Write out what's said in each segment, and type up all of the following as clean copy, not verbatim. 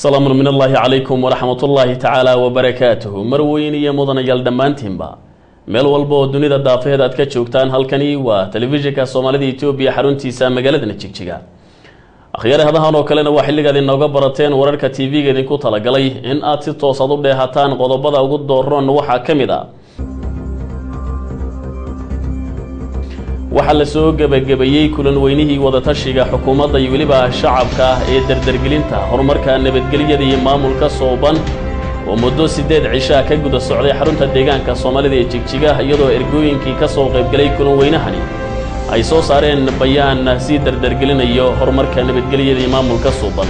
سلام من الله عليكم ورحمة الله تعالى وبركاته مروين يا مدن يالدمانتين با ميل والبو دنيا دافيد أد كتشوكتان هالكني وتلفزيونك الصومالي إثيوبيا حرونتيسا مقالدنا تشيكتشيكا أخيرا هذا هانو كلنا وحلي قاعدين نوقع براتين ورارك تي في قاعدين كوتا لقلي إن آتي توصدوا بهاتان قضبضا وقد دورون وحا كمدا waxaa la soo gabagabeeyay kulan weynihii wada tashiga xukuumadda iyo waliba shacabka ee dardargelinta horumarka nabadgelyada iyo maamulka sooban oo muddo 8 cisho ka guda socday xarunta deegaanka Soomaalida ee Jigjiga iyadoo ergooyinkii ka soo qayb galay kulan weynahani ay soo saareen bayaan si dardargelinayo horumarka nabadgelyada iyo maamulka sooban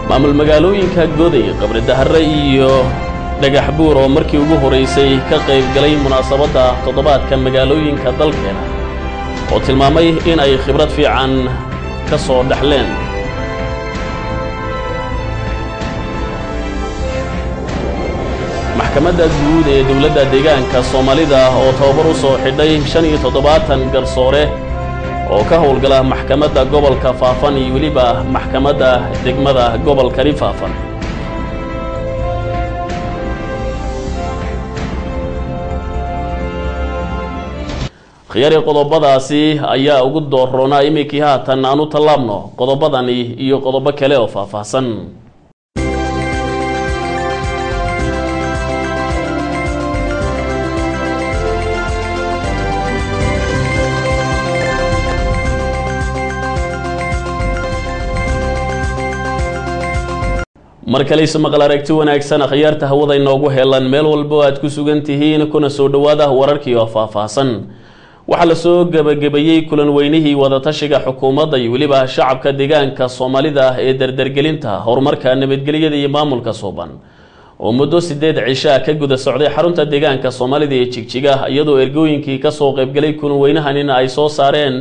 maamul magaalooyinka Goday Qabri Dahare iyo Dhagax Buur oo markii ugu horeysay ka qayb galay munaasabada toddobaadka magaalooyinka dalkeena oo tilmaamay in ay khibrad fiican ka soo dhaxleen maxkamadda guud ee dawladda deegaanka Soomaalida oo tababar u soo xidhay 75 garsoore oo ka howlgala maxkamadda gobolka Faafan iyo waliba maxkamadda degmada gobolka Faafan khiyari qodobadaasi ayaa ugu doorroona imikii haatan aanu talaabno qodobadani iyo qodobo kale oo faahfaahsan markale ismaqal aragti wanaagsan khiyaarta hawada inoogu heelan meel walba aad ku sugan tihiin kuna soo dhawaada wararkii oo faahfaahsan waxa la soo gabagabeeyay kulan weynihii wada tashiga xukuumadda iyo waliba shacabka deegaanka Soomaalida ee dardargelinta horumarka nabadgelyada iyo maamulka sooban oo muddo 8 cisho ka guda socday xarunta deegaanka Soomaalida ee Jigjiga iyadoo ergooyinkii ka soo qayb galay kulan weynahan ay soo saareen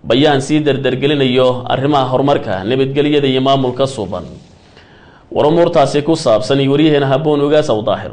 bayaan si dardargelinayo arrimaha horumarka nabadgelyada iyo maamulka sooban warmurtaasi ku saabsan wariyaheena Haboon Ugaas oo daahir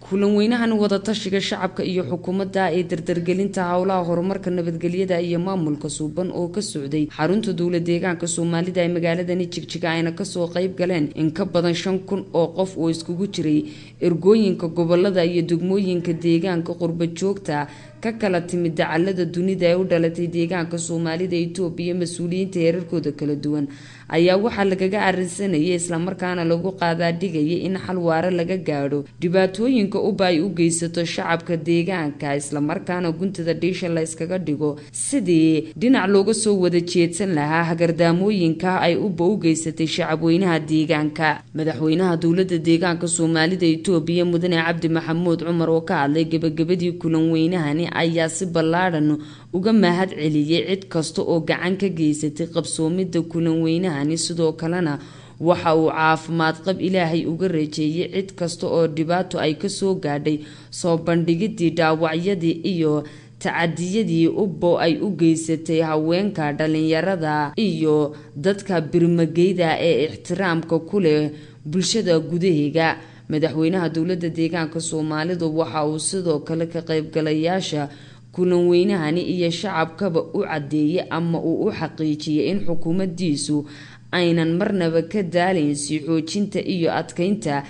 kulan weynahan wada tashiga shacabka iyo xukuumadda ee dardargelinta hawlaha horumarka nabadgelyada iyo maamulka suuban oo ka socday xarunta dawladda deegaanka Soomaalida ee magaalada Jigjiga ayna ka soo qayb galeen in ka badan 5,000 oo qof oo iskugu jiray ergooyinka gobolada iyo degmooyinka deegaanka qurba joogta ka kala timid dacallada dunida ee u dhalatay deegaanka Soomaalida Itoobiya mas'uuliyiinta heerarkooda kala duwan ayaa waxa lagaga arinsanayay isla markaana lagu qaadaa dhigay in xal waara laga gaadho dhibaatooyinka u baay u geysato shacabka deegaanka isla markaana guntada dhiisha la iskaga dhigo sidii dhinac looga soo wada jeedsan lahaa hagardaamooyinka ay u geysatay shacab weynaha deegaanka madaxweynaha dawladda deegaanka Soomaalida Itoobiya Mudane Cabdi Maxamuud Cumar oo ka hadlay gabagabadii kulan weynahani ayaa si ballaaran uga mahad celiyay cid kasta oo gacan ka geysatay qabsoomida kulan weynahani sidoo kalena waxa uu caafimaad qab Ilaahay uga reejeeyay cid kasta oo dhibaato ay ka soo gaadhay soo bandhigidii dhaawacyadii iyo tacadiyadii ay u geysatay haweenka dhalinyarada iyo dadka birmageyda ee ixtiraamka ku leh bulshada gudaheega madaxweynaha dawladda deegaanka Soomaalida waxa uu sidoo kale ka qaybgalayaasha kulan weynahani iyo shacabkaba u cadeeyay ama uu u xaqiijiyay in xukuumaddiisu aynan marnaba ka daalin si xoojinta iyo adkeynta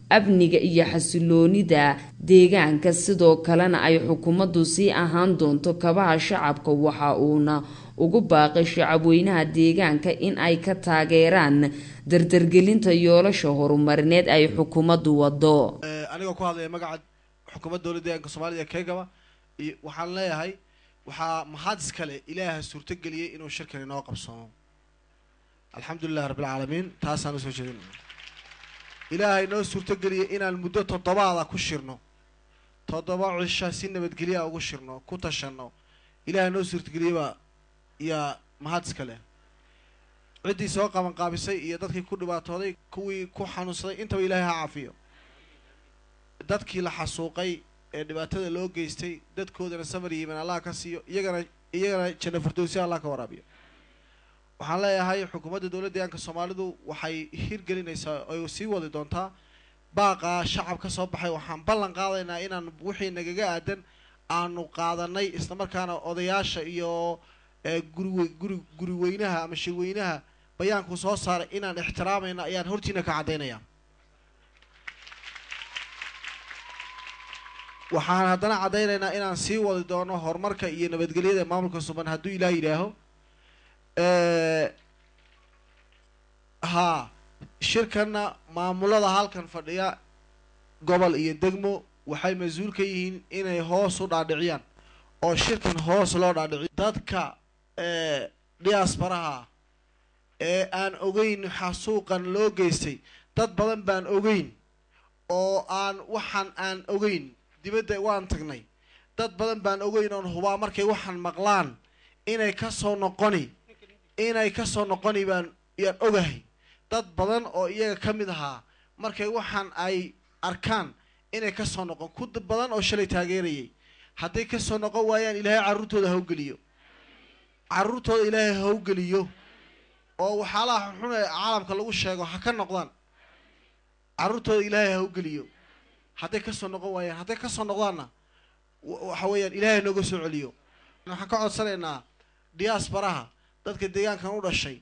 abniga iyo xasiloonida deegaanka sidoo kalena ay xukuumaddu si ahaan doonto kabaha shacabka waxa uuna ugu baaqay shacab weynaha deegaanka in ay ka taageeraan dardargelinta yoolasha horumarineed ay xukuumaddu wado aniga ku hadlay magaca xukuumadda dawladda deegaanka Soomaalida Keegaba waxaan leeyahay waxa mahad iskale Ilaahay suurto galiyay inuu shirkan inoo qabsoomo alxamdulillah rabbil caalamiin taasaan soo jeedin Ilaahay noo suurto galiyay inaan muddo 7 ku shirno 7 cisho si nabadgelyo ugu shirno ku tashano Ilaahay noo suurto galiyay ya mahad iskale cidii soo qaban qaabisay iyo dadkii ku dhibaatooday kuwii ku xanuunsaday intaba Ilaahay ha caafiyo dadkii la xasuuqay ee dhibaatada loo geystay dadkoodana samir yiman Allah ka siiyo iyagana janno firdawsi Allah ka waraabiyo waxaan leeyahay xukuumadda dawladda deegaanka Soomaalidu waxay hirgelinaysaa oo sii wadi doontaa باقا شعب كسب بحي وحن بلن قاضينا إن وحي نجاجا أدن aanu qaadanay isla markaana odayaasha iyo guri weynaha ama shirweynaha bayaanku soo saaray inaan ixtiraamayna ayaan hortiina ka caddaynaya waxaan haddana caddaynaynaa inaan sii wadi doono horumarka iyo nabadgelyada maamulka suban hadduu ilaah yidhaaho ها شركنا معمولة هالكن فديا قبل يدقمو وحي مزول كيهين إنه هوس ودعيان أو شركة هوس لا دعيان ذاتك دياس براها أن أوجين حسوقا لوجيسي ذات بدن بان أوجين أو أن وحن أن أوجين دي بدأ وان تغني ذات بدن بان أوجين أن هو مركي وحن مقلان إنه كسر نقني إنه كسر نقني بان يان أوجهي dad badan oo iyaga kamid ahaa markay waxaan ay arkaan inay ka soo noqon ku badan oo shalay taageerayay haday ka soo noqon waayaan ilaahay carruurtooda ha u geliyo carruurtooda ilaahay ha u geliyo oo waxaalaha xun ee caalamka lagu sheego ha ka noqdaan carruurtooda ilaahay ha u geliyo haday ka soo noqon waayaan haday ka soo noqdaana waxa weeyaan ilaahay nooga soo celiyo waxaan ka codsanaynaa diasporaha dadka deegaankan u dhashay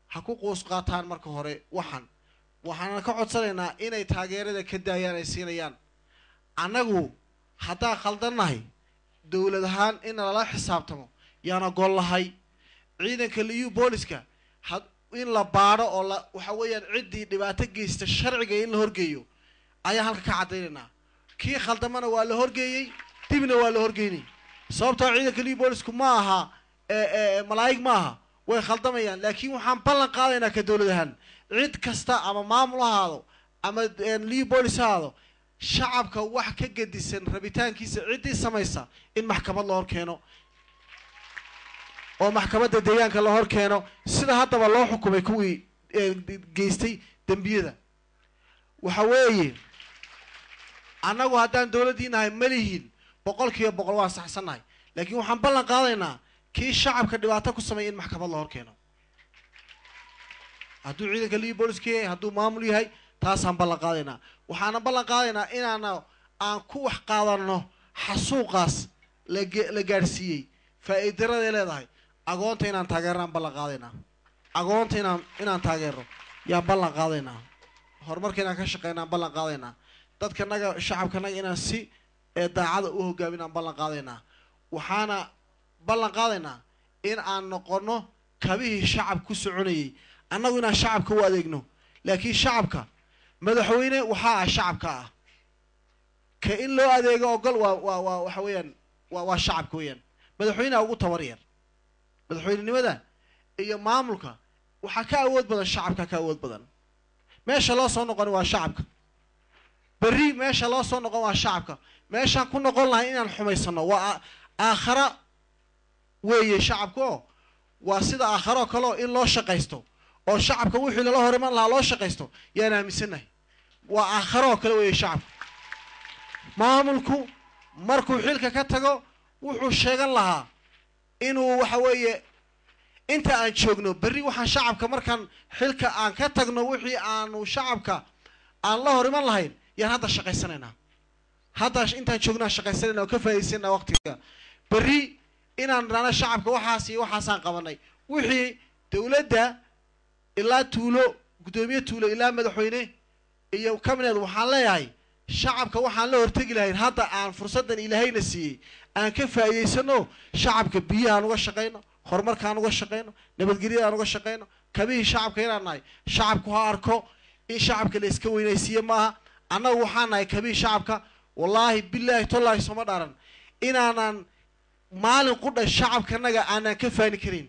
ha ku qoos qaataan marka hore waxaan ka codsanaynaa inay taageerada ka daayaan ay siinayaan anagu hadaa khaldanahay dawlad ahaan in la xisaabtamo yaana gol lahay ciidanka liyu booliska in la baaro oo waxa weeyaan cidii dhibaato geysta sharciga in la horgeeyo ayaa halka ka cadeynaa kii khaldamana waa la horgeeyay dibna waa la horgeeyay sababtoo ciidanka liyu boolisku ma aha malaa'ig ma aha way khaldamayaan laakiin waxaan ballan qaadaynaa ka dawladahan cid kasta ama maamul ahaado ama liyu boolis ahaado shacabka wax ka gedisan rabitaankiisa cidii samaysa in maxkamad la hor keeno oo maxkamadda deegaanka la hor keeno sida haddaba loo xukumay kuwii geystay dambiyada waxa weeye annagu haddaan dawladdiinahay malihiin 100% waan saxsanahay laakiin waxaan ballan qaadaynaa kii shacabka dhibaato ku sameeyay in maxkamad la hor keeno hadduu ciidanka liyu booliska yahay hadduu maamul yahay taasaan ballan qaadaynaa waxaana ballan qaadaynaa aan ku wax qaadano xasuuqaas la gaarsiiyey faa'iidada leedahay agoonta inaan taageeraan ballan qaadaynaa agoonta inaan taageero yaa ballan qaadaynaa horumarka inaan ka shaqeynaan ballan qaadaynaa dadka naga shacabka naga inaan si daacada u hogaaminaan ballan qaadaynaa waxaana ballan qaadaynaa in aan noqono kabihii shacab ku soconayay annagu inaan shacabka u adeegno laakiin shacabka madaxweyne waxaa shacabka ah ka in loo adeego ogol waa waxa weeyaan waa shacabka weeyaan madaxweynaha ugu tabariyar madaxweynenimada iyo maamulka waxaa ka awood badan shacabka ka awood badan meesha loo soo noqon waa shacabka bari meesha loo soo noqon waa shacabka meeshaan ku noqon lahay inaan xumaysano waa aakhira weeye shacabku waa sida aakhiro kale in loo shaqeysto oo shacabka wixii la horiman lahaa loo shaqeysto yaan aaminsanahay waa aakhiro kale weeye shacabku maamulku markuu xilka ka tago wuxuu sheegan lahaa inuu waxa weeye inta aan joogno bari waxaan shacabka markaan xilka aan ka tagno wixii aanu shacabka aan la horiman lahayn yaan hadda shaqeysanaynaa hadda intaan joognaa shaqeysanaynaa oo ka faa'iideysanaa waqtiga bari inaan rana shacabka waxaas iyo waxaasaan qabanay wixii dawladda ilaa tuulo gudoomiye tuulo ilaa madaxweyne iyo kabinet waxaan leeyahay shacabka waxaan la hortagi lahayn hadda aan fursadan ilaahayna siiyey aan ka faa'iideysano shacabka biyaha uga shaqeyno horumarkaan uga shaqeyno nabadgelyada uga shaqeyno kabihii shacabka inaan nahay shacabku ha arko in shacabka la iska weynaysiiyo maaha annagu waxaan nahay kabihii shacabka wallaahi billaahi tollaahi soma dharan inaanan maalin qudha shacabkanaga aanan ka faani karin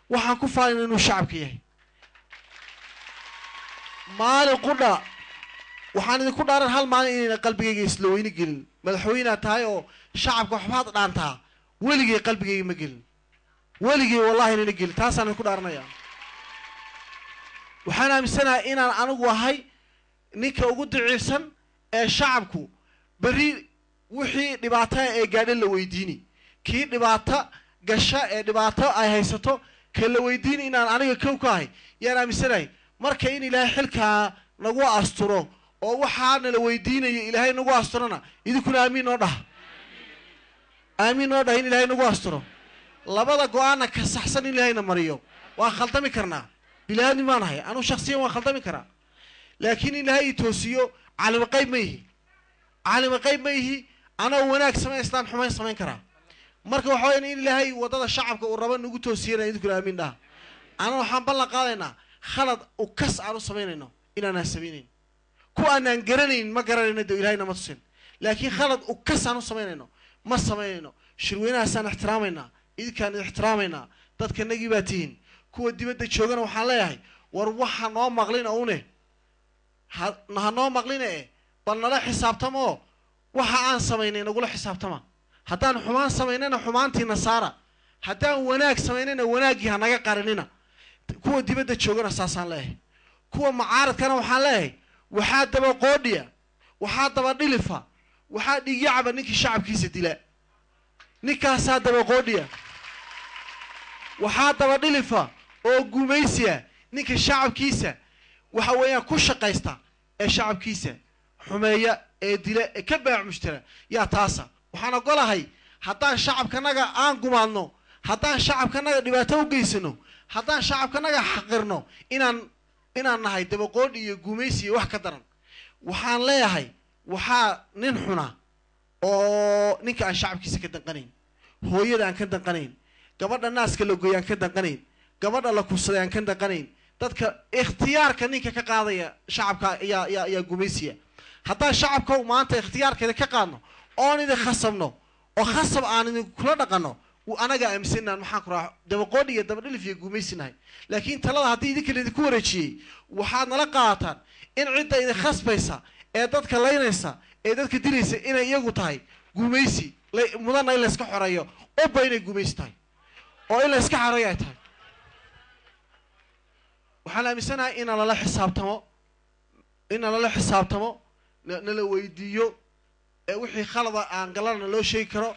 waxaan ku faalin inuu shacabka yahay maalin qudha waxaan idinku dhaaran hal maalin inayna qalbigayga isla weyni gelin madaxweyneha tahay oo shacabka waxbaad dhaantaa weligay qalbigayga ma gelin weligay wallahi inayna gelin taasaan idinku dhaaranaya waxaan aaminsanahay inaan anigu ahay ninka ugu daciifsan ee shacabku bari wixii dhibaato ee gaadhay la weydiini kii dhibaato gasha ee dhibaato ay haysato ka la weydiin inaan aniga kow ka ahay yaan aaminsanahay marka in ilaahay xilkaa nagu asturo oo waxaana la weydiinayo ilaahay nagu asturana idinkuna aamiin oo dhah آمين نور دهين إلهي نقاستره لبدا قوانا كسحسن إلهي نمريو وخلطمي كرنا بلادي ما نهي أنا شخصيا وخلطمي كرا لكن إلهي توسيو على مقيب ميه على مقيب ميه أنا وناك سمع إسلام حماية سمعين كرا مركب حوالين إلهي وضد الشعب والربان نقول توسينا يذكر آمين ده أنا وحن بلغ قالنا خلط وكس على سميننا إلى ناس سمينين كو أنا نقرنين ما قرنين دو إلهي نمتصين لكن خلط وكس على سميننا ما سميننا شروينا سان احترامنا إذا كان احترامنا ضد كنا جيباتين كو دي بدك شوقنا وحلاها وروحنا نوم مغلينا أونه نوم مغلينا إيه بلنا حساب تمو وحان سمينين نقول حساب تمام هدان حمان سميننا حمانتي نصارى هدان وناك سميننا وناقي هناقا قارننا كو دي بدك شوقنا ساسان له كو معارض كانوا وحلاها وحاد دبا قوديا وحاد دبا دلفا وحاد يعب نيكي شعب كيس دلاء نيكاسا دبا قوديا وحاد دبا دلفا او قوميسيا نيكي شعب كيسا وحويا كو شقايستا اي شعب كيسا حماية اي دلاء كباع مشترى يا تاسا وحانا قولها هدان شعب كناغا آن قمانو هدان شعب كناغا دباتو قيسنو هدان شعب كناغا حقرنو inaan nahay dabaqood iyo gumaysi wax ka daran waxaan leeyahay waxa nin xuna oo ninka aan shacabkiisa ka danqanayn hooyada aan ka danqanayn gabadha naaska la gooyaan ka danqanayn gabadha la kursaday aan ka danqanayn dadka ikhtiyaarka ninka ka qaadaya shacabka ayaa gumaysiya haddaan shacabka maanta ikhtiyaarkeeda ka qaadno oon idin khasabno oo khasab aan idin kula dhaqanno anaga aaminsanaan maxaan ku raaxo dabaqood iyo dabadhilif iyo guumaysinahay laakiin talada haddii idinka idinku wareejiyey waxaad nala qaataan in cidda idin khasbaysa ee dadka laynaysa ee dadka dilaysa inay iyagu tahay guumaysi mudana in layska xoreeyo oba inay guumaysi tahay oo in layska xoreeyo ay tahay waxaan aaminsanahay in lala xisaabtamo nala weydiiyo ee wixii khalada aan galana loo sheegi karo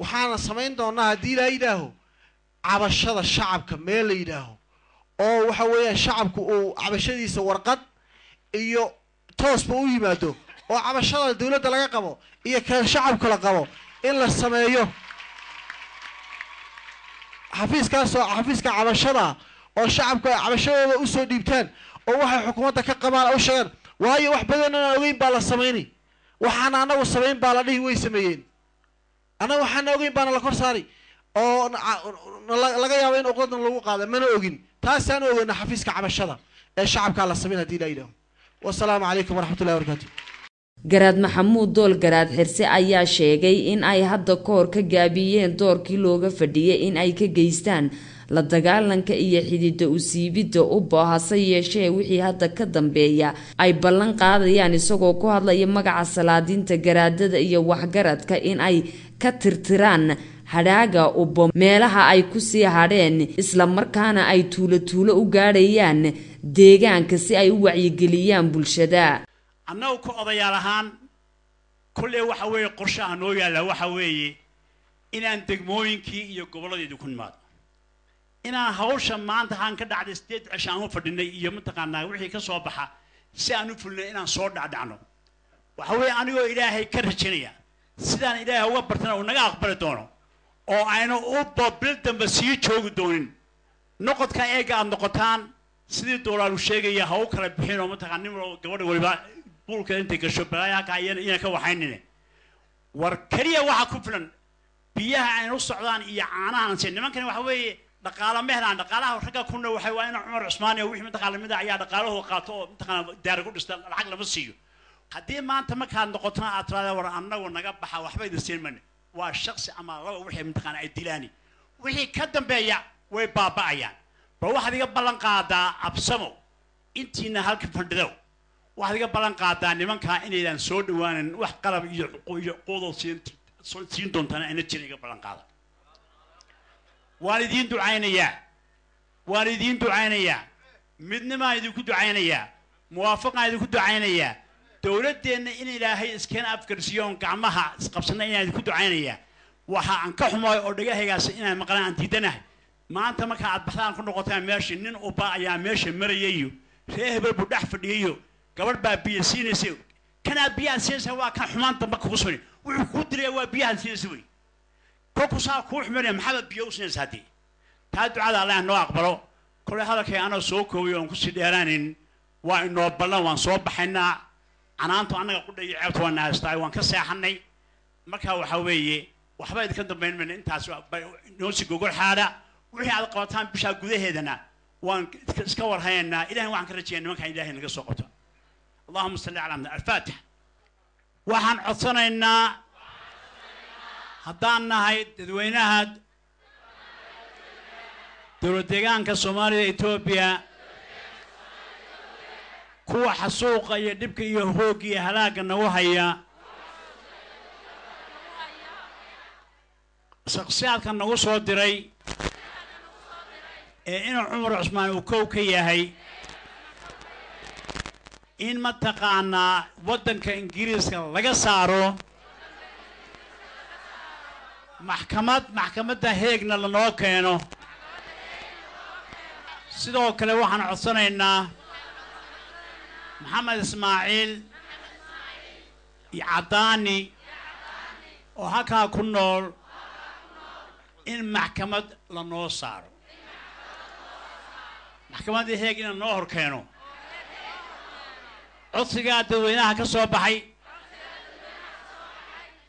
waxaana samayn doonaa haddii la yidhaaho cabashada shacabka meel la yidhaaho oo waxa weeyaan shacabku uu cabashadiisa warqad iyo toosba u yimaado oo cabashada dawladda laga qabo iyo kan shacabka la qabo in la sameeyo xafiiska cabashada oo shacabku ay cabashadooda u soo dhiibtaan oo waxay xukuumadda ka qabaan u sheegaan waayo wax badan aan ogeyn baa la sameeyay waxaan anagu sameyn baa la dhihi way sameeyeen أنا وحنا أوجين بنا لكور ساري أو لقى يابين أقدر نلوق قاعدة ما نوجين تاس أنا أوجين حفيز كعب الشذا الشعب كله سمينا دي ليلة والسلام عليكم ورحمة الله وبركاته garaad maxamuud dool garaad xirse ayaa sheegay in ay hadda koor ka gaabiyeen doorkii looga fadhiyay in ay ka geystaan la dagaalanka iyo xididda u siibidda u baahasa yeeshee wixii hadda ka dambeeya ay ballan qaadayaan isagoo ku hadlaya magaca salaadiinta garaadada iyo waxgaradka in ay ka tirtiraan hadhaaga ubo meelaha ay ku sii hadheen isla markaana ay tuulo u gaadhayaan deegaanka si ay u wacyigeliyaan bulshada annagu ku odayaal ahaan kulle waxa weeye qorshaha noo yaalla waxa weeye inaan degmooyinkii iyo gobolladeedu ku nimaado inaan hawsha maanta aan ka dhacday 8 cisho aan u fadhinay iyo mataqaanaa wixii ka soo baxa si aan u fulnay inaan soo dhacdhacno waxa weeye anigoo ilaahay ka rajaynaya sidaan ilaahay uga bartana uu naga aqbali doono oo aynu u bil dambe sii joogi doonin noqodka eega aad noqotaan sidii doolaaru sheegaya ha u kala bixin oo mataqaanaa gabadha waliba buulka inta gasho balaayaha ka ayana ka waxaynine war kaliya waxa ku filan biyaha aynu socdaan iyo caanahan si nimankan waxa weeye dhaqaale mehelaan dhaqaalaha ragga kuna waxay waa in Umar Usmaan iyo wixii mataqaanaa ayaa dhaqaalahooda qaato oo mataqaanaa daaray ku dhistaan lacag lama siiyo haddii maanta markaad noqotaan aad tiraahdo war annagu naga baxa waxba idin siin man waa shakhsi ama laba wixii mataqaanaa ay dilaani wixii ka dambeeya way baaba'ayaan bal waxaad iga ballan qaadaa absamo intiina halka fadhido waxaad iga ballan qaadaa nimanka inaydan soo dhawaanin wax qalab iyo qodob siin doontaan inay jirin iga ballan qaada والدين دعينيا والدين دعينيا midnima idinku ducaynaya muwaafaqan idinku ducaynaya dawladeena in ilaahay iskeen afkarsiyoon gacmaha isqabsanay in idinku ducaynaya waxa aan ka xumaay oo dhagahaygaas inaan maqlaan aan diidanahay maanta marka aad baxdaan ku noqotaan meesha nin u baayaa meesha marayayo reehbal bu dhax fadhiyo gabadh baa biyo siinaysa kana biyo siinaysa waa ka xumaan damba ku soo wuxuu ku diray waa biyaha siinaysa way كوكو سا كوح مريم محمد بيوسن سادي تادو على الله نو أقبله كل هذا كي أنا سوق ويوم كسي ديرانين وإنه بلنا وانصوب حنا أنا أنا قلت يعرف وانا استاي وان كسي حني مركها وحويه وحبا يدكن بين من انت نوسي جوجل حاله وحي على قوتان بشا غدهيدنا وان اسكا ورهينا الهي وان كرجينا من كان الهي نغا سو قبطو اللهم صل على محمد الفاتح waxaan codsanaynaa haddaan nahay dadweynaha dowlad deegaanka Soomaaliya Itoobiya kuwa xasuuqa iyo dhibka iyo hoog iyo halaaga nagu haya shakhsiyaadka nagu soo diray inuu Cumar Cusmaan uu koow ka yahay in mataqaanaa waddanka Ingiriiska laga saaro maxkamadda Heegna lanoo keeno sidoo kale waxaan codsanaynaa محمد إسماعيل يعطاني وهكا كنول إن محكمة لنوصار محكمة دي هيك إن النهر كانوا عصيقات دويناها كصوبحي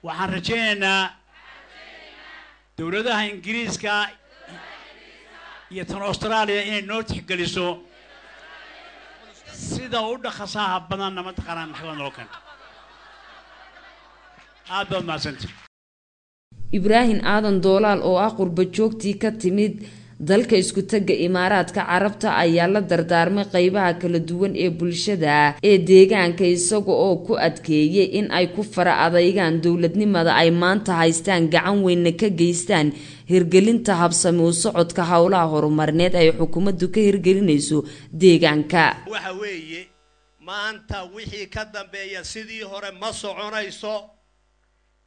وحن رجينا دولتها إنجليزكا يتن أستراليا إن نورتح قليسو sida u dhaxasaha badan ma taqaan maxkamad loo kan aad maasanta Ibrahim Aadan Doolaal oo ah qurba joogtii ka timid dalka isku taga Imaaraadka Carabta ayaa la dardaarmay qaybaha kala duwan ee bulshada ee deegaanka isaga oo ku adkeeyay in ay ku fara adaygaan dawladnimada ay maanta haystaan gacan weyn ka geystaan hirgelinta habsami u socodka hawlaha horumarineed ay xukuumaddu ka hirgelinayso deegaanka waxa weeye maanta wixii ka dambeeya sidii hore ma soconayso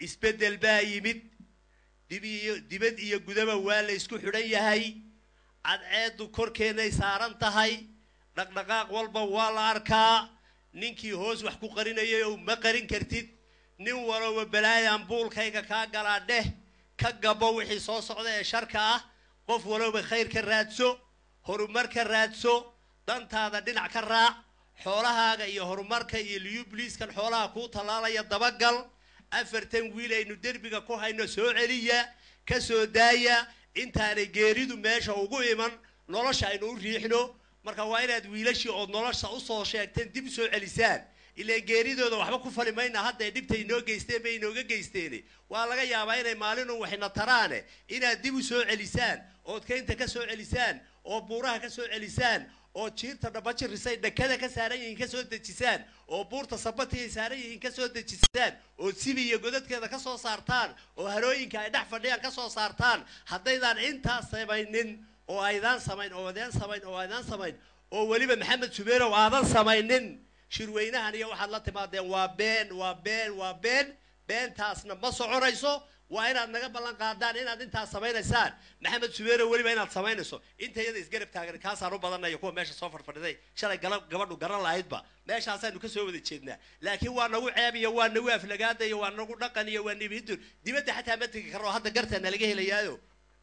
isbedel baa yimid dibad iyo gudaba waa la isku xidhan yahay cadceedu korkeenay saaran tahay dhaqdhaqaaq walba waa la arkaa ninkii hoos wax ku qarinayay oo ma qarin kartid nin walba balaayaan buulkayga ka galaadhe ka gabo wixii soo socda ee sharka ah qof walba khayr ka raadso horumar ka raadso dantaada dhinac ka raac xoolahaaga iyo horumarka iyo liubliiskan xoolaha ku talaalaya dabagal afartan wiil aynu derbiga ku hayno soo celiya ka soo daaya intaanay geeridu meesha ugu iman nolosha aynu u riixno marka waa inaad wiilashii oo nolosha u soo sheegteen dib soo celisaan ilaa geeridooda waxba ku falimayna hadda dhibtay inoo geysteen bay inooga geysteen waa laga yaabaa inay maalin uu waxna taraane inaad dib u soo celisaan oo keenta ka soo celisaan oo buuraha ka soo celisaan oo jiirta dhabaji risay dhakada ka saaran yihiin ka soo dejisaan oo buurta sabati ay saaran yihiin ka soo dejisaan oo sibi iyo godadkeeda ka soo saartaan oo harooyinka ay dhex fadhiyaan ka soo saartaan haddaydan intaas samaynin oo aydan samayn oo waliba Maxamed Subeerow aadan samaynin shirweynahan iyo waxaad la timaadeen waa beentaasna ma soconayso waa inaad naga ballan qaadaan inaad intaas samaynaysaan Maxamed Subeerow waliba inaad samaynayso intayada isgarab taagan ka saaro badanayo kuwa meesha soo farfadhiday shalay gabadhu garan lahaydba meeshaasaynu ka soo wada jeednaa laakiin waa nagu ceeb iyo waa nagu aflagaada iyo waa nagu dhaqan iyo waa nibidur dibadda xataa ma tagi karo hadda gartana laga helayaayo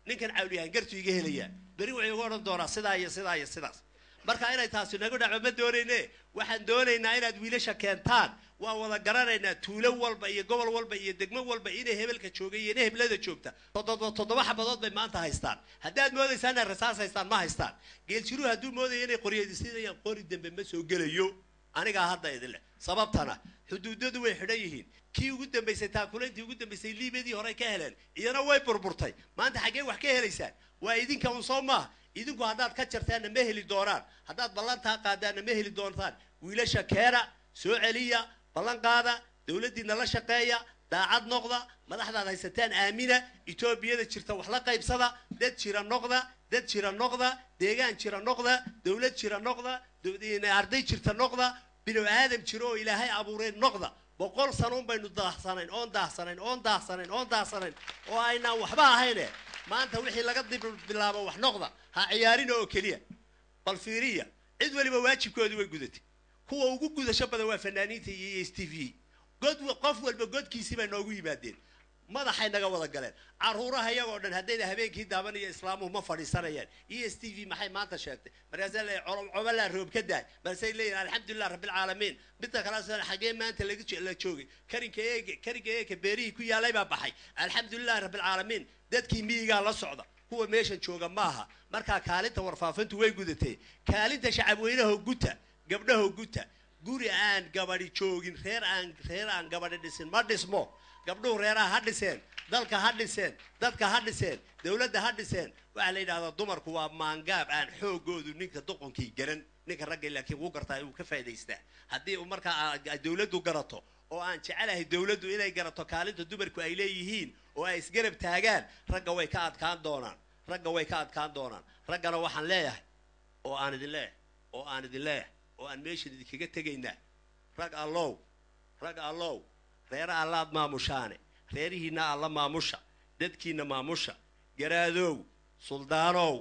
ninkan cawliyahan gartu iga helaya bari wuxuu uga oran doonaa sidaas marka inay taasi nagu dhaco ma doonayne waxaan doonaynaa inaad wiilasha keentaan waa wada garanaynaa tuulo walba iyo gobol walba iyo degmo walba inay hebelka joogay iyo heblada joogta toddoba xabadood bay maanta haystaan haddaad moodaysaan inay rasaas haystaan ma haystaan geeljiruhu hadduu moodayo inay qoryadiisinayaan qori dambe ma soo gelayo anigaa hadda idin leh sababtana xuduudadu way xidhan yihiin kii ugu dambaysay taakuleyntii ugu dambaysay liibadii hore ka heleen iyana way burburtay maanta xaggee wax ka helaysaan waa idinka un soo maaha idinku haddaad ka jartaanna ma heli doonaan haddaad ballantaa qaadaanna ma heli doontaan wiilasha keena soo celiya ballan qaada dawladdiina la shaqeeya daacad noqda madaxdaad haysataan aamina Itoobiyada jirta wax la qaybsada dad jira noqda deegaan jira noqda dawlad jira noqda arday jirta noqda binu aadam jiro oo ilaahay abuuray noqda 100 sano baynu daahsanayn oo aynaan waxba ahayne maanta wixii laga bilaabo wax noqda ha ciyaarin oo kaliya bal fiiriya cid waliba waajibkoodu way gudatay kuwa ugu gudasho badan waa fanaaniinta iyo STV qof walba godkiisii bay noogu yimaadeen madaxay naga wada galeen caruuraha iyagoo dhan haddayna habeenkii daabanaya islaamuhu ma fadhiisanayaan ESTV maxay maanta sheegtay markaasay leeyahay cobala roob ka daay balse leeyahay alxamdulillah rabbil caalamiin midda kale xagee maanta la joogay karinka eega beerihii ku yaalay baa baxay alxamdulillah rabbil caalamiin dadkii miyiga la socda kuwa meeshan jooga maaha marka kaalinta warfaafintu way gudatay kaalinta shacabweynaha guta gabdhaha guta guri aan gabadhi joogin reer aan gabadhi dhisin ma dhismo gabdhuhu reeraha ha dhiseen dalka ha dhiseen dadka ha dhiseen dawladda ha dhiseen waxa la yiraahdaa dumarku waa maangaab aan xoogoodu ninka doqonkii garan ninka ragga laakiin uu gartaa uu ka faa'iideystaa haddii uu marka dawladdu garato oo aan jecelahay dawladdu inay garato kaalinta dumarku ay leeyihiin oo ay isgarab taagaan ragga way ka adkaan doonaan raggana waxaan leeyahay oo aan idin leeyahay oo aan meeshan idinkaga tegaynaa rag allow reera allaad maamushaane reerihiina alla maamusha dadkiina maamusha garaadow suldaanow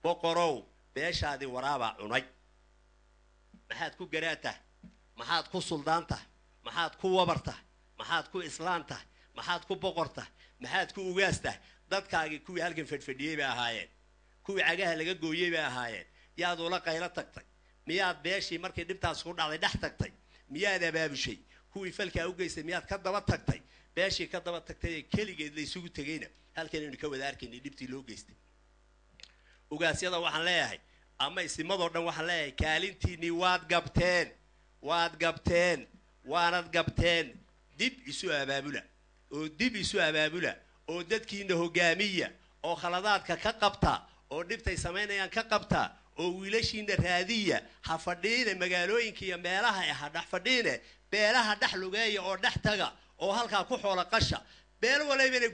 boqorow beeshaadii waraabaa cunay maxaad ku garaatahay maxaad ku suldaantahay maxaad ku wabartahay maxaad ku islaantahay maxaad ku boqortahay maxaad ku ugaastahay dadkaagii kuwii halkan fadhiyey bay ahaayeen kuwii cagaha laga gooyey bay ahaayeen yaad ula qaylo tagtay miyaad beeshii markii dhibtaas ku dhacday dhex tagtay miyaad abaabushay kuwii falkaa u geystay miyaad ka daba tagtay beeshii ka daba tagtay ee keligeed la isugu tegayna halkan aynu ka wada arkaynay dhibtii loo geystay ugaasyada waxaan leeyahay ama isimadoo dhan waxaan leeyahay kaalintiinii waad gabteen dib isu abaabula oo dadkiina hogaamiya oo khaladaadka ka qabta oo dhibtay samaynayaan ka qabta oo wiilashiina raadiya ha fadhiine magaalooyinka iyo meelaha ha dhex fadhiine beelaha dhex lugeeya oo dhex taga oo halkaa ku xoola qasha beel walaybana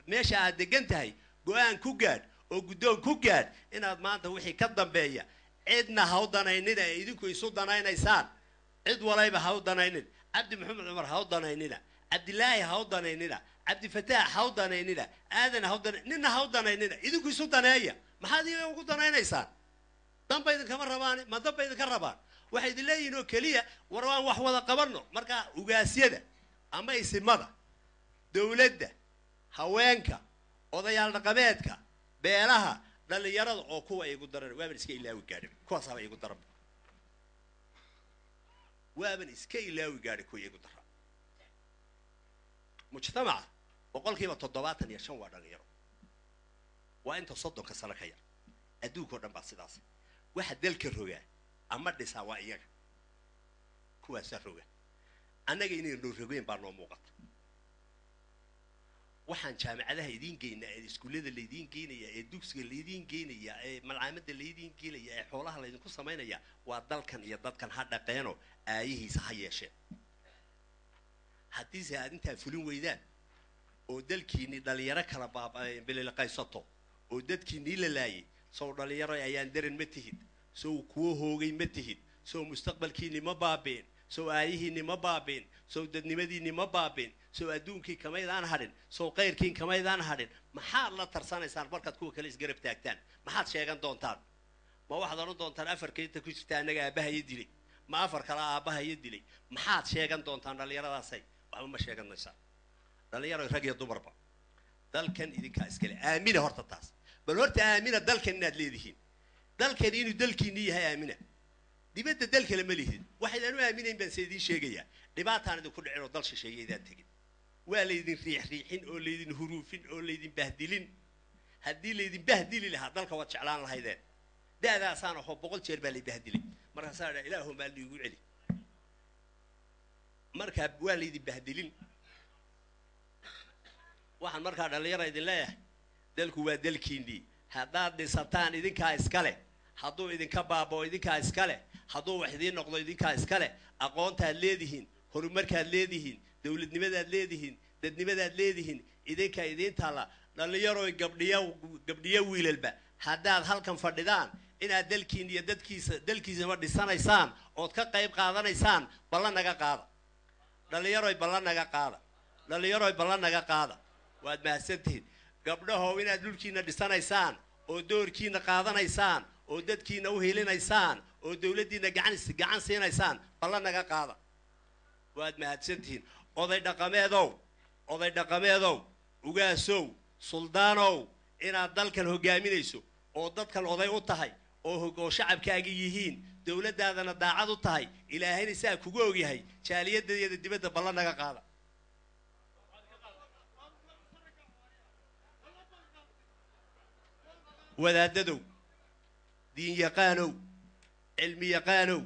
meesha aad degan tahay go-aan ku gaadh oo guddoon ku gaadh inaad maanta wixii ka dambeeya cidna ha u danaynina ee idinku isu danaynaysaan cid walayba ha u danaynin cabdi maxamed cumar ha u danaynina cabdilaahi ha u danaynina cabdifataax ha u danaynina aadan ninna ha u danaynina idinku isu daneeya maxaad iyaga ugu danaynaysaan danba idinkama rabaan ma danba idinka rabaan waxay idin leeyihiin oo keliya war waan wax wada qabanno marka ugaasyada ama isimada dawladda haweenka odayaal dhaqameedka beelaha dhalinyarada oo kuwa igu daran waaban iska ilaawi gaadhay kuwaasaaba igu daran waaban iska ilaawi gaadhay kuwa igu daran mujtamaca boqolkiiba 75 waa dhalinyaro waa inta 30 sano ka yar adduunka oo dhan baa sidaas waxa dalka rogaa ama dhisaa waa iyaga kuwaas roga annaga inay rogeen baa noo muuqata waxaan jaamacadaha idin geynaa ee iskuulada la idin geenaya ee dugsiga la idin geenaya ee malcaamada la idin geelaya ee xoolaha la idinku sameynaya waa dalkan iyo dadkan ha dhaqeeno aayihiisa ha yeesheen haddii aad intaa fulin weydaan oo dalkiini dhalinyaro kala bililqaysato oo dadkiini la laayay soo dhalinyaro ayaan daran ma tihid soo kuwa hoogay ma tihid soo mustaqbalkiini ma baabeen soo aayihiini ma baabeen soo dadnimadiini ma baabeen soo adduunkii kamaydaan hadhin soo qayrkiin kamaydaan hadhin maxaad la tarsanaysaan markaad kuwa kale isgarab taagtaan maxaad sheegan doontaan ma waxaad odhan doontaan afarka inta ku jirta annaga aabahaya dilay ma afar kale aabahaya dilay maxaad sheegan doontaan dhalinyaradaasay waxba ma sheeganaysaa dhalinyaro rag iyo dumarba dalkan idinkaa iskale aamina horta taas bal horta aamina dalkan inaad leedihiin dalkan inuu dalkiinni yahay aamina dibadda dalkale ma lihid waxaydaan u aaminayn baan seediin sheegayaa dhibaataan idinku dhicin oo dal shisheeyaydaan tegin waa laydin riixin oo laydin huruufin oo laydin bahdilin haddii laydin bahdili lahaa dalka waad jeclaan lahaydeen da'daasaan ahoo 100 jeer baa lay bahdilay markaasaa dhaa ilaahu maa liigu celi markaa waa laydin bahdilin waxaan markaa dhalinyara idin leeyahay dalku waa dalkiinnii haddaad dhisataan idinkaa iskale hadduu idinka baaboo idinkaa iskale hadduu wax idiin noqdo idinkaa iskale aqoontaad leedihiin horumarkaad leedihiin dawladnimadaad leedihiin dadnimadaad leedihiin idinkaa idiin taalla dhalinyaroy gabdhiyo wiilalba haddaad halkan fadhidaan inaad dalkiin iyo dalkiisaba dhisanaysaan ood ka qayb qaadanaysaan ballan naga qaada dhalinyaroy ballan naga qaada waad mahadsantihiin gabdhahow inaad dhulkiina dhisanaysaan oo doorkiina qaadanaysaan oo dadkiina u helinaysaan oo dawladdiina gacan siinaysaan ballan naga qaada waad mahadsantihiin oday dhaqameedow oday dhaqameedow ugaasow suldaanow inaad dalkan hogaaminayso oo dadkan oday u tahay oo shacabkaaga yihiin dawladdaadana daacad u tahay ilaahayna saa kugu ogyahay jaaliyaddeeda dibadda ballan naga qaada wadaadadow diin yaqaanow cilmi yaqaanow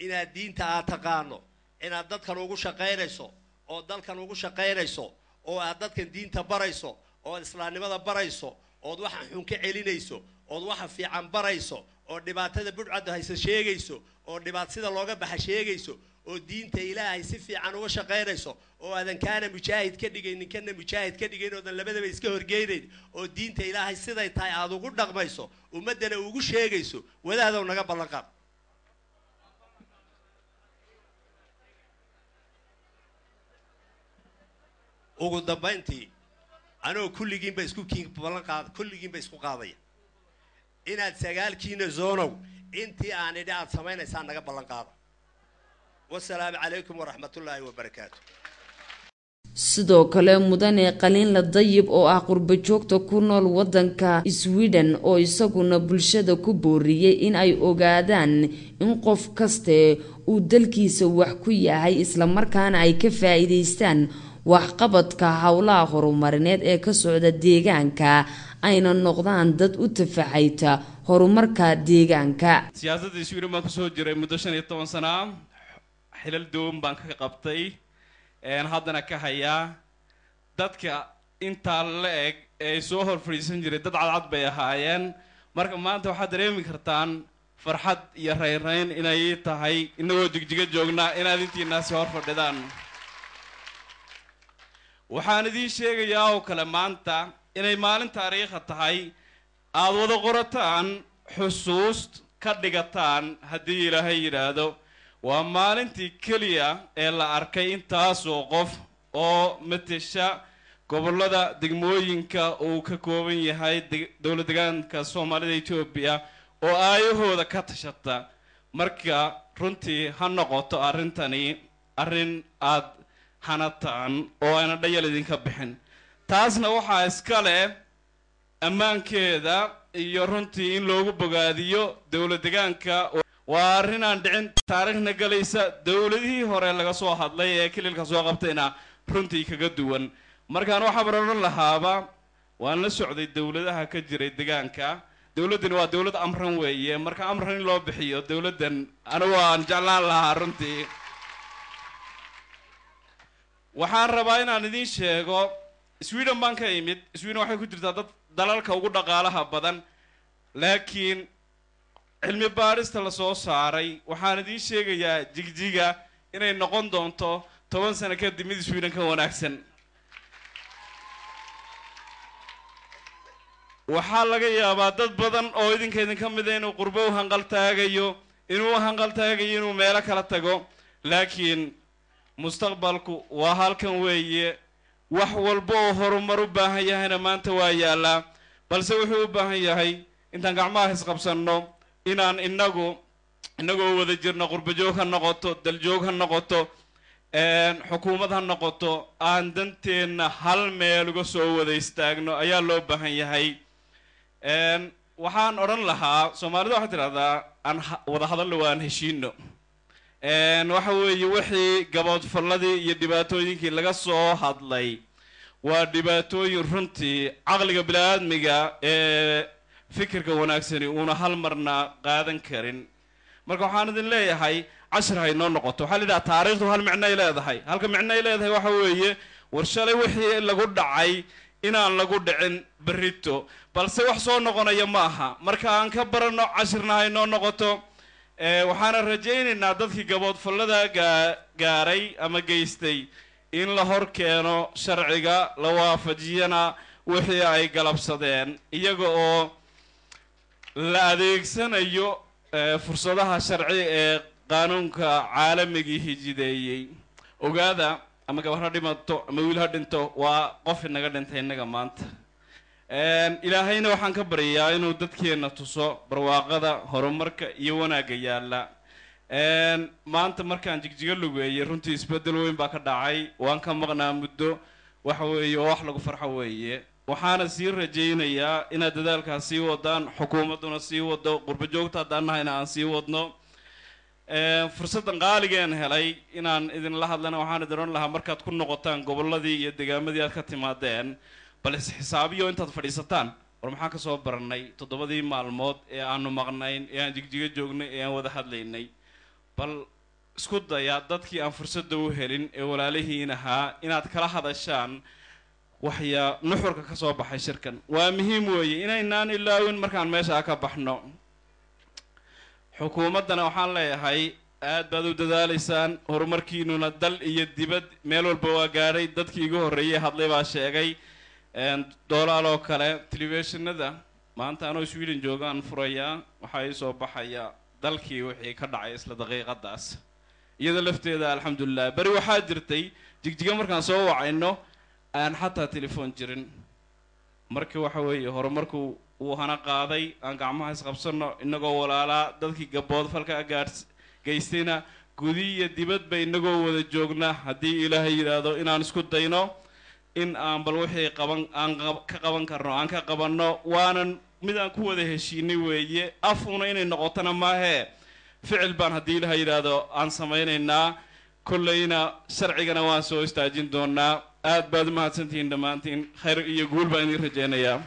inaad diinta aad taqaano inaad dadkan ugu shaqaynayso oo dalkan ugu shaqaynayso oo aad dadkan diinta barayso oo islaamnimada barayso oo waxa xun ka celinayso oo waxa fiican barayso oo dhibaatada budcada haysa sheegayso oo dhibaatada looga baxa sheegayso oo diinta ilaahay si fiican uga shaqaynayso oo aadan kaana mujaahid ka dhigaynin kana mujaahid ka dhigayn oo labadaba iska horgeeyay oo diinta ilaahay siday tahay aad ugu dhaqmayso ummadana ugu sheegayso wadaadaw naga ballan qaad ugu dambeyntii anoo kulligiinba isku ballan qaad kulligiinba isku qaadaya inaad sagaalkiina zoonow intii aan idhi aad samaynaysaa naga ballan qaada والسلام عليكم ورحمة الله وبركاته sidoo kale mudane qaliin la dayib oo ah qurba joogta ku nool wadanka Sweden oo isaguna bulshada ku booriyay in ay ogaadaan in qof kaste uu dalkiisa wax ku yahay isla markaana ay ka faa'iideystaan wax qabadka hawlaha horumarineed ee ka socda deegaanka ayna noqdaan dad u tafacayta horumarka deegaanka siyaasadda Sweden ma ku soo jiray muddo 15 sano xilal doon baan ka qabtay haddana ka hayaa dadka inta la eg ee soo hor fariisan jiray dad cadcad bay ahaayeen marka maanta waxaad dareemi kartaan farxad iyo reereyn inay tahay inagoo jigjiga joognaa inaad intiina soo hor fadhidaan waxaan idin sheegayaa oo kale maanta inay maalin taariikh tahay aad wada qorataan xusuus ka dhigataan haddii Ilaahay yiraahdo waa maalintii kaliya ee la arkay intaas oo qof oo matasha gobolada degmooyinka uu ka kooban yahay dawladdeegaanka Soomaalida Itoobiya oo aayahooda ka tashata marka runtii ha noqoto arintani arin aad hanataan oo aan dhayal idinka bixin taasna waxa iska leh ammaankeeda iyo runtii in loogu bogaadiyo dawladdeegaanka waa arrin aan dhicin taariikhna galaysa dawladihii hore laga soo hadlay ee kililka soo qabtayna runtii kaga duwan markaan waxa baran lahaaba waan la socday dawladaha ka jiray deegaanka dawladdan waa dawlad amran weeye marka amran in loo bixiyo dawladdan anigu aan jeclaan lahaa runtii waxaan rabaa inaan idin sheego Sweden baan ka imid Sweden waxay ku jirtaa dad dalalka ugu dhaqaalaha badan laakiin cilmi baarista la soo saaray waxaan idin sheegayaa jigjiga inay noqon doonto 10 sano kadib mid Sweden ka wanaagsan waxaa laga yaabaa dad badan oo idinka mid ah inuu qurbo u hanqal taagayo inuu meelo kala tago laakiin mustaqbalku waa halkan weeye wax walba oo horumar u baahan yahayna maanta waa yaala balse wuxuu u baahan yahay intaan gacmaha isqabsanno inaan inagoo wada jirno qurbo joog ha noqoto dal joog ha noqoto xukuumad ha noqoto aan danteena hal meel uga soo wada istaagno ayaa loo baahan yahay waxaan oran lahaa Soomaalidu waxa tiraahdaa aan wada hadal waan heshiino waxa weeye wixii gabood falladii iyo dhibaatooyinkii laga soo hadlay waa dhibaatooyin runtii aqliga bini'aadmiga ee fikirka wanaagsani una hal marna qaadan karin marka waxaan idin leeyahay 10 hay noo noqoto waxa la yiraahdaa taariikhdu hal macno ay leedahay halka macno ay leedahay waxa weeye war shalay wixii lagu dhacay inaan lagu dhicin barito balse wax soo noqonaya ma aha marka aan ka barano 10 hay noo noqoto waxaan rajaynaynaa dadkii gabood fallada gaaray ama geystay in la hor keeno sharciga la waafajiyana wixii ay galabsadeen iyaga oo la adeegsanayo fursadaha sharci ee qaanuunka caalamiga hijideeyay ogaada ama gabar ha dhimato ama wiil ha dhinto waa qof inaga dhintay inaga maanta ilaahayna waxaan ka baryaa inuu dadkeena tuso barwaaqada horumarka iyo wanaagga yaala maanta markaan jigjiga lugeeyay runtii isbedel weyn baa ka dhacay waan ka maqnaa muddo waxa weeye wax lagu farxo weeye waxaana sii rajaynayaa inaad dadaalkaas sii wadaan xukuumadduna sii wado qurbo joogta haddaan nahayna aan sii wadno fursaddan qaaligaan helay inaan idinla hadlana waxaan idin oran lahaa markaad ku noqotaan gobolladii iyo deegaamadii aad ka timaadeen bal isxisaabiyo intaad fadhiisataan war maxaan ka soo barannay 7 maalmood ee aanu maqnayn ee aan jigjiga joognay ee aan wada hadlaynay bal isku daya dadkii aan fursadda u helin ee walaalihiin ahaa inaad kala hadashaan waxyaa nuxurka ka soo baxay shirkan waa muhiim weeye inaynaan ilaawin markaan meesha ka baxno xukuumaddana waxaan leeyahay aad baad u dadaalaysaan horumarkiinuna dal iyo dibad meel walba waa gaadhay dadkii igu horreeyay hadlay baa sheegay doolaaloo kale telefishinada maanta anoo Sweden joogaan furayaa waxaa ii soo baxaya dalkii wixii ka dhacay isla daqiiqadaas iyada lafteeda alxamdulillah bari waxaa jirtay jigjiga markaan soo wacayno aan xataa telefoon jirin markii waxa weeye horumarku uu hana qaaday aan gacmaha isqabsano inagoo walaalaa dadkii gabood falka geystayna gudi iyo dibad bay inagoo wada joognaa haddii ilaahay yiraahdo inaan isku dayno in aan bal wixii ka qaban karno aan ka qabanno waanan mid aan ku wada heshiinay weeye afuna inay noqotana maahee ficil baan haddii ilaahay yiraahdo aan samaynaynaa kollayna sharcigana waan soo istaajin doonaa aad baad u mahadsantihiin dhammaantiin khayr iyo guul baan idin rajaynayaa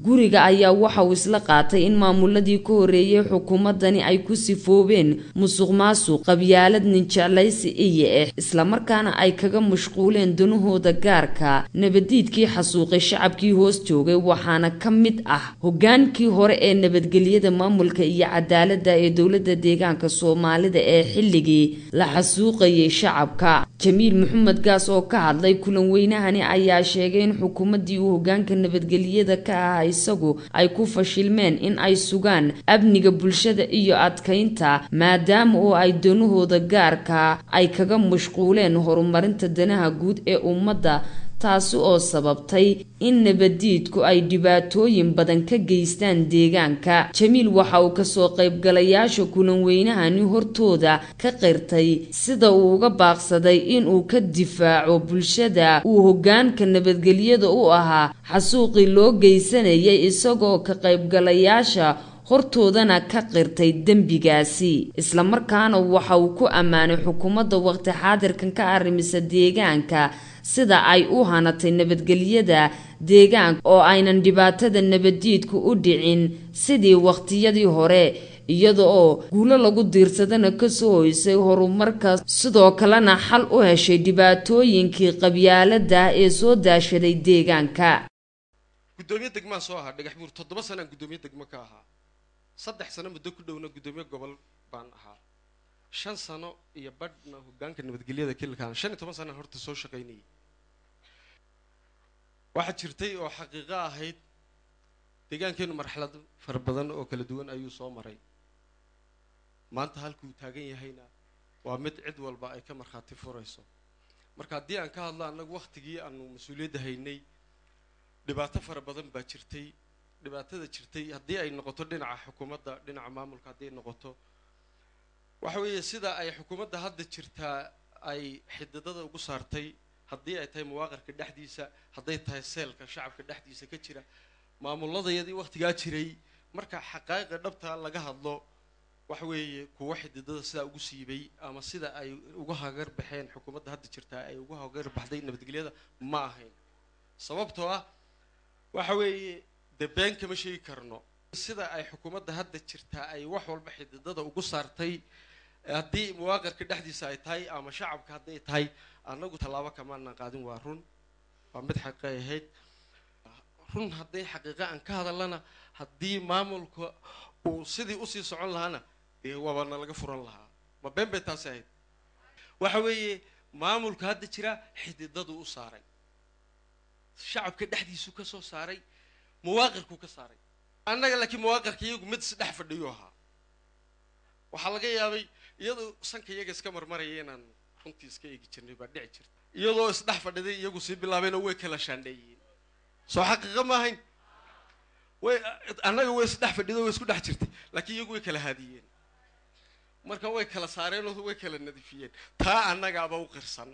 guriga ayaa waxa uu isla qaatay in maamuladii ka horeeyay xukuumadani ay ku sifoobeen musuqmaasuq qabyaalad ninjeclaysi iyo isla markaana ay kaga mashquuleen danahooda gaarka nabadiidkii xasuuqay shacabkii hoos joogay waxaana ka mid ah hogaankii hore ee nabadgelyada maamulka iyo cadaaladda ee dowladda deegaanka Soomaalida ee xilligii la xasuuqayay shacabka Jamiil Maxamed Gaas oo ka hadlay kulan weynahani ayaa sheegay in xukuumaddii uu hogaanka nabadgelyada ka isagu ay ku fashilmeen in ay sugaan amniga bulshada iyo adkaynta maadaama oo ay danahooda gaarka ay kaga mashquuleen horumarinta danaha guud ee ummadda taasi oo sababtay in nabadiidku ay dhibaatooyin badan ka geystaan deegaanka Jamiil waxa uu ka soo qaybgalayaasha kulan weynahani hortooda ka qirtay sida uu uga baaqsaday in uu ka difaaco bulshada uu hogaanka nabadgelyada u ahaa xasuuqi loo geysanayay isagoo ka qaybgalayaasha hortoodana ka qirtay dambigaasi isla markaana waxa uu ku ammaanay xukuumadda waqti xaadirkan ka arrimisa deegaanka sida ay u hanatay nabadgelyada deegaanka oo aynan dhibaatada nabadiidku u dhicin sidii waqtiyadii hore iyada oo guulo lagu diirsadana ka soo hoysay horumarka sidoo kalena xal u heshay dhibaatooyinkii qabyaaladda ee soo daashaday deegaanka gudoomiye degmaan soo ahaa dhagax buur 7 sano gudoomiye degmo ka ahaa 3 sano muddo ku dhowna gudoomiye gobol baan ahaa 5 sano iyo badhna hogaanka nabadgelyada kilkaan 15 sano horta soo shaqeynay waxa jirtay oo xaqiiqo ahayd deegaankeenu marxalad far badan oo kala duwan ayuu soo maray maanta halkuu taagan yahayna waa mid cid walba ay ka marxaati furayso marka haddii aan ka hadlo annagu waqtigii aanu mas'uuliyadda haynay dhibaato fara badan baa jirtay dhibaatada jirtay haddii ay noqoto dhinaca xukuumadda dhinaca maamulka haddii noqoto waxa weeye sida ay xukuumadda hadda jirtaa ay xididada ugu saartay haddii ay tahay muwaaqarka dhexdiisa hadday tahay seelka shacabka dhexdiisa ka jira maamuladayadii waqtigaa jiray marka xaqaa'iqa dhabta laga hadlo waxa weeye kuwa xididada sida ugu siibay ama sida ay uga hagar baxeen xukuumadda hadda jirtaa ay uga hagar baxday nabadgelyada ma ahayn sababtoo ah waxa weeye debeen kama sheegi karno sida ay xukuumadda hadda jirtaa ay wax walba xididada ugu saartay haddii muwaaqarka dhexdiisa ay tahay ama shacabka hadday tahay annagu tallaabo kamaana qaadin waa run waa mid xaqay ahayd run hadday xaqiiqo aan ka hadalana haddii maamulka uu sidii usii socon lahaana dee waabana laga furan lahaa ma been bay taasi ahayd waxa weeye maamulka hadda jira xididadu u saaray shacabka dhexdiisu ka soo saaray muwaaqirku ka saaray annaga laakiin muwaaqirka iyagu mid isdhex fadhiyo ahaa waxaa laga yaabay iyadoo sanka iyaga iska marmaraya inaan runtii iska eegi jirnay baa dhici jirta iyadoo isdhex fadhiday iyagu sii bilaabeen oo way kala shaandheeyeen soo xaqiiqo ma ahayn way annaga way isdhex fadhiday way isku dhex jirtay laakiin iyagu way kala haadiyeen marka way kala saareen oo way kala nadiifiyeen taa annagaaba u qirsan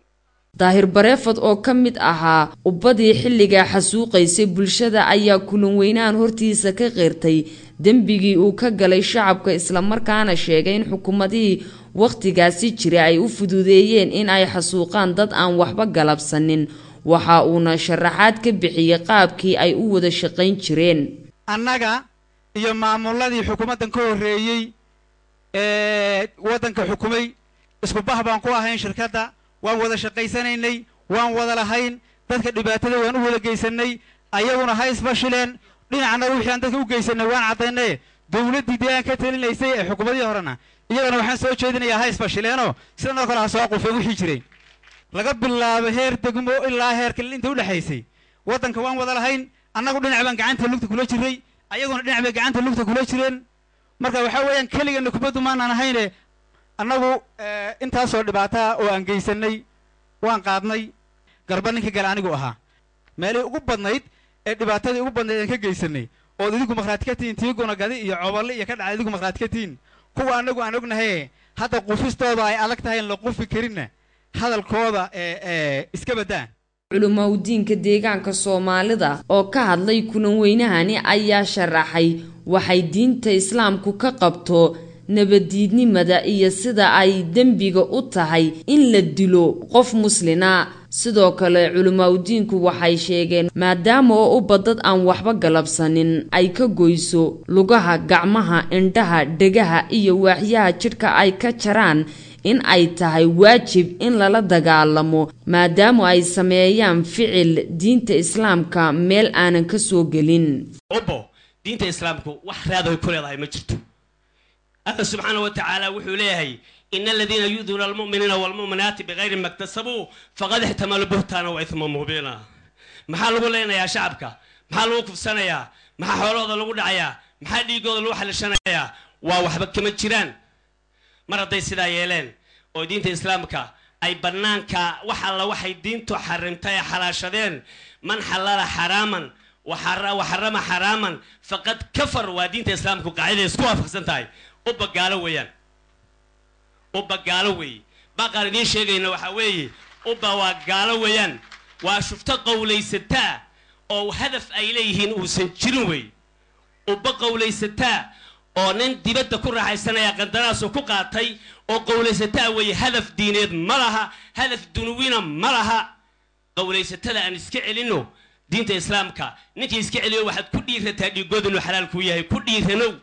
daahir bareefad oo ka mid ahaa ubadii xilliga xasuuqaysay bulshada ayaa kulan weynahan hortiisa ka qeyrtay dembigii uu ka galay shacabka isla markaana sheegay in xukuumadihii waqtigaasi jiray ay u fududeeyeen in ay xasuuqaan dad aan waxba galabsanin waxa uuna sharaxaad ka bixiyay qaabkii ay u wada shaqayn jireen annaga iyo maamuladii xukuumaddan ka horreeyey waddanka xukumay isku bah baan ku ahayn shirkadda waan wada shaqaysanaynay waan wada lahayn dadka dhibaatada waan u wada geysanay ayaguna ha isfashileen dhinacna wixii aan dadka u geysanay waan caddaynay dowladdii dee aan ka talinaysay ee xukuumadii horena iyagana waxaan soo jeedinayaa ha isfashileenoo sidan oo kale ha soo qufeen wixii jiray laga bilaabo heer degmo ilaa heerka inta u dhaxaysay waddanka waan wada lahayn annagu dhinac baan gacanta lugta kula jiray ayaguna dhinac bay gacanta lugta kula jireen marka waxaa weeyaan keligana kubaddu maanaan ahayne annagu intaasoo dhibaataa oo aan geysanay waan qaadnay garba ninka gale anigu ahaa meelihii ugu badnayd ee dhibaatadii ugu badnayd aan ka geysanay ood idinku maqhraati ka tihiin tiiguna gadi iyo coballe iyo ka dhacay idinku maqhraati ka tihiin kuwa annagu aan ognahay hadda qufistooda ay adag tahay in la qufi karinna hadalkooda iska badaan culumaudiinka deegaanka Soomaalida oo ka hadlay kulan weynahani ayaa sharaxay waxay diinta islaamku ka qabto nabadiidnimada iyo sida ay dembiga u tahay in la dilo qof muslina sidoo kale culumaudiinku waxay sheegeen maadaama oo ubadad aan waxba galabsanin ay ka goyso lugaha gacmaha indhaha dhegaha iyo waaxyaha jidhka ay ka jaraan in ay tahay waajib in lala dagaalamo maadaama ay sameeyaan ficil diinta islaamka meel aanan ka soo gelin diinta islaamku wax raad ay ku leedahay ma jirto Allah subhanahu wa ta'ala wuxuu leeyahay إن الذين يؤذون المؤمنين والمؤمنات بغير ما اكتسبوا فقد احتملوا بهتانا وإثما مبينا maxaa lagu leenayaa shacabka maxaa lagu kufsanayaa maxaa xoolahooda lagu dhacayaa maxaa dhiigooda lagu xalishanayaa waa waxba kama jiraan mar hadday sidaa yeeleen oo diinta islaamka ay banaanka wax alla waxay diintu xarimtay xalaashadeen man xalala xaraaman وحرم حراما فقد كفر ودينة الإسلام كقاعدة يسكوا فخسنتاي وبقالوا ويان وبقالوا وي بقى دين شيء إنه وحوي وبقالوا ويان وشفت قولي ستة أو هدف إليه وسنجروي وبقولي ستة أو نندبت كل راح السنة يا قدراس وكقاتي أو قولي ستة وي هدف دينيد مرها هدف دنوينا مرها قولي ستة لأن يسكعل إنه دينة الإسلام كا نكى إسكعلي واحد كل رتادي جودن وحلال كويه كل رتنو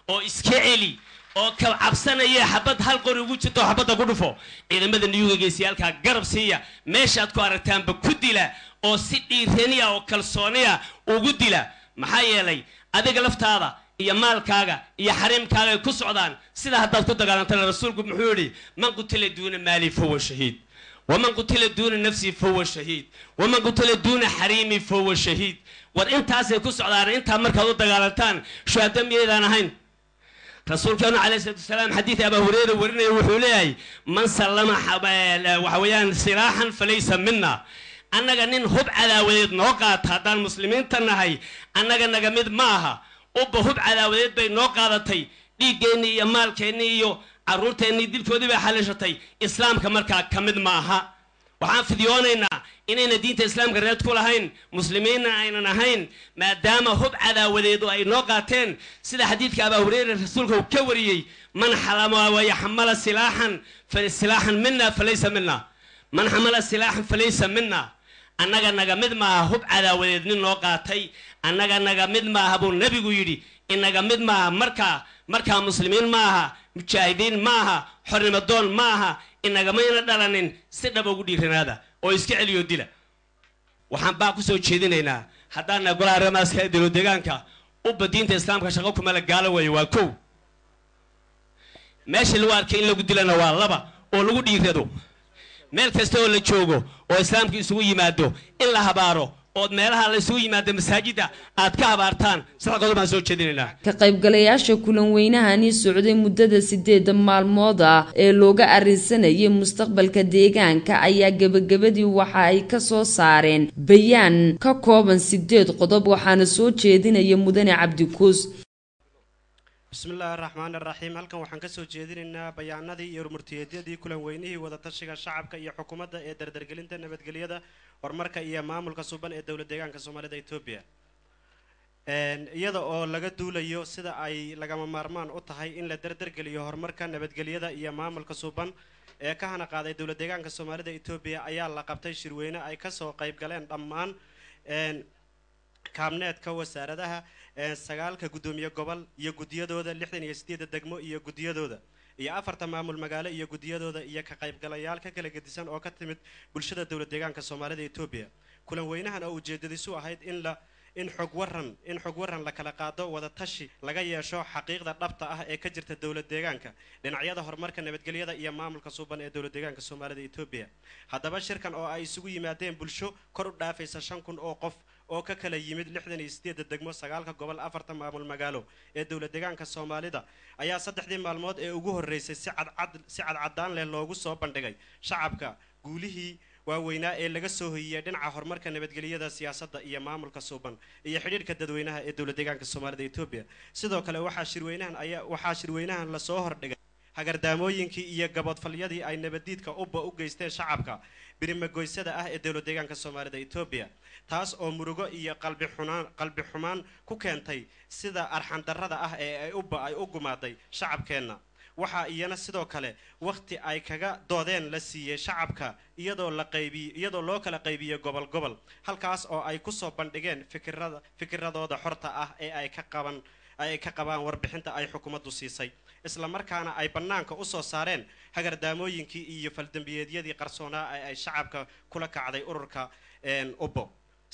أو إسكعلي أو كعبسنا يه حبض هالقري وجهته حبض أقولفه إذا ماذا نيوجي جيسيال كجرب سيا ماشات كارتان بكوديلا أو سيدي ثانية أو كالصونية وجوديلا محايا لي هذا قلفت هذا يا مال كاغا يا حريم كاغا كسعدان سيدا هذا كنت قال أنت الرسول محوري من قتل دون مالي فهو شهيد ومن قتل دون نفسي فهو شهيد ومن قتل دون حريمي فهو شهيد وانت هسه كسعدان انت مركز دغالتان شهداء ميدان هين رسول كان عليه الصلاه والسلام حديث ابو هريره ورنا وحولي من سلم وحويان سلاحا فليس منا انغا نين هب عداويد نوقات هذا المسلمين تنهي انغا نغمد ماها وبهب عداويد بي نوقادتي ديغيني iyo maalkeeni iyo aruurteeni dilkoodii bay xalishatay islaamka markaa kamid maaha waxaan fidiyoonaynaa inayna diinta islaamka reed ku lahayn muslimiinna aynan ahayn maadaama hub cadaawadeedu ay noo qaateen sida xadiidka Abu Hurayra rasuulku uu ka wariyay man xalama wa yaxmala silaahan minna falaysa minna man xamala silaahan falaysa minna annaga naga mid maaha hub cadaawadeed nin noo qaatay annaga naga mid maaha buu nabigu yidhi inaga mid maaha markaa muslimiin maaha mujaahidiin maaha xornimadoon maaha inagamayna dhalanin si dhab ugu dhiiranaada oo iska celiyo dila waxaan baa ku soo jeedinaynaa haddaana golaha ramaaska dilo deegaanka u badiinta islaamka shaqo kuma la gaalo way waa kow meesha loo arkay in lagu dilana waa laba oo lagu dhiirado meel kasta oo la joogo oo islaamku isugu yimaado in la habaaro oo meelaha la isugu yimaado masaajida aad ka habaartaan sadaqado baan soo jeedinaynaa ka qaybgalayaasha kulan weynahani socday muddada 8 maalmood ah ee looga arinsanayay mustaqbalka deegaanka ayaa gabagabadii waxa ay ka soo saareen bayaan ka kooban 8 qodob waxaana soo jeedinaya mudane Cabdi Kuus بسم الله الرحمن الرحيم halkan waxaan ka soo jeedinaynaa bayaanadii iyo murtiyeedyadii kulan weynihii wada tashiga shacabka iyo xukuumadda ee dardargelinta nabadgelyada horumarka iyo maamulka suuban ee dawlad deegaanka Soomaalida Itoobiya iyada oo laga duulayo sida ay lagama maarmaan u tahay in la dardargeliyo horumarka nabadgelyada iyo maamulka suuban ee ka hana qaaday dawlad deegaanka Soomaalida Itoobiya ayaa la qabtay shirweyne ay ka soo qayb galeen dhammaan kaabneedka wasaaradaha sagaalka gudoomiye gobol iyo gudiyadooda 68 degmo iyo gudiyadooda iyo afarta maamul magaalo iyo gudiyadooda iyo ka qaybgalayaal ka kala gedisan oo ka timid bulshada dawlad deegaanka Soomaalida Itoobiya kulan weynahan oo ujeedadiisu ahayd in xog waran la kala qaado wada tashi laga yeesho xaqiiqda dhabta ah ee ka jirta dawlad deegaanka dhinacyada horumarka nabadgelyada iyo maamulka suuban ee dawlad deegaanka Soomaalida Itoobiya haddaba shirkan oo ay isugu yimaadeen bulsho kor u dhaafaysa 5,000 oo qof oo ka kala yimid 68 degmo 9 gobol 4 maamul magaalo ee dawlad deegaanka Soomaalida ayaa saddexdii maalmood ee ugu horeysay si cadcadaan leh loogu soo bandhigay shacabka guulihii waaweynaa ee laga soo hoyiyay dhinaca horumarka nabadgelyada siyaasadda iyo maamulka suuban iyo xidhiidhka dadweynaha ee dawlad deegaanka Soomaalida Itoobiya sidoo kale waxaa shirweynahan la soo hordhigay hagardaamooyinkii iyo gabadfalyadii ay nabadiidka u geysteen shacabka birimagoysada ah ee dawlad deegaanka Soomaalida Itoobiya taas oo murugo iyo qalbi xumaan ku keentay sida arxan darrada ah ee ay u gumaaday shacabkeena waxa iyana sidoo kale waqti ay kaga doodeen la siiyay shacabka iyadoo loo kala qaybiyo gobol halkaas oo ay ku soo bandhigeen fikradooda xorta ah ee ay ka qabaan warbixinta ay xukuumaddu siisay isla markaana ay banaanka u soo saareen hagardaamooyinkii iyo faldambiyeedyadii qarsoonaa ee ay shacabka kula kacday ururka ubbo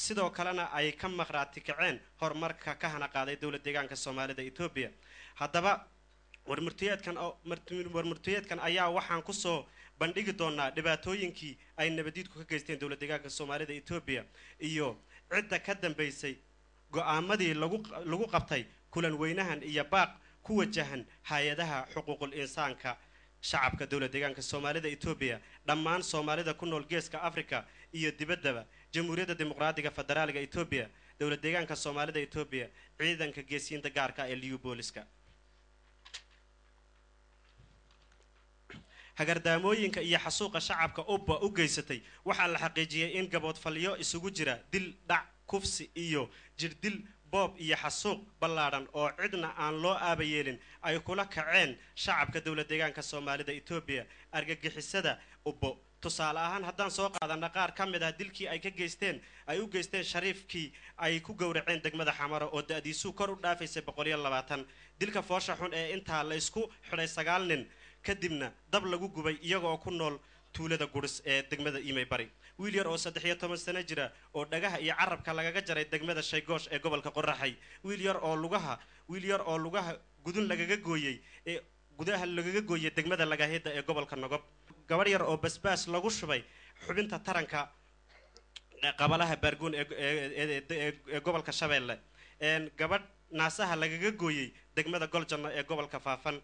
sidoo kalena ay ka maqraati kaceen horumarka ka hana qaaday dawlad deegaanka Soomaalida Itoobiya haddaba warmurtiyeedkan ayaa waxaan ku soo bandhigi doonaa dhibaatooyinkii ay nabadiidku ka geysteen dawlad deegaanka Soomaalida Itoobiya iyo cidda ka dambeysay go'aamadii lagu qabtay kulan weynahan iyo baaq ku wajahan hay'adaha xuquuqul insaanka shacabka dawlad deegaanka Soomaalida Itoobiya dhammaan Soomaalida ku nool geeska Afrika iyo dibaddaba Jamhuuriyadda Dimuqraadiga Federaalka Itoobiya dawlad deegaanka Soomaalida Itoobiya ciidanka geesiinta gaarka ee Liyu Booliska hagardaamooyinka iyo xasuuqa shacabka ubba u geysatay waxaa la xaqiijiyay in gaboodfalyo isugu jira dil dhac kufsi iyo jirdil boob iyo xasuuq ballaadhan oo cidna aan loo aabayeelin ay kula kaceen shacabka dawlad deegaanka Soomaalida Itoobiya argagixisada ubbo tusaale ahaan haddaan soo qaadana qaar ka mid ah dilkii ay u geysteen shariifkii ay ku gowraceen degmada Xamaro oo da'diisu kor u dhaafaysay 120 dilka foosha xun ee intaa la isku xidhay 9 nin kadibna dab lagu gubay iyagoo ku nool tuulada Guris ee degmada Imay Bari wiil yar oo 13 sano jira oo dhagaha iyo carabka lagaga jaray degmada Shaygoosh ee gobolka Qorraxay wiil yar oo lugaha gudun lagaga gooyay ee gudaha lagaga gooyay degmada Lagaheda ee gobolka Nogob gabar yar oo basbaas lagu shubay xubinta taranka qabalaha Baargoon ee gobolka Shabeelle gabadh naasaha lagaga gooyay degmada Goljanno ee gobolka Faafan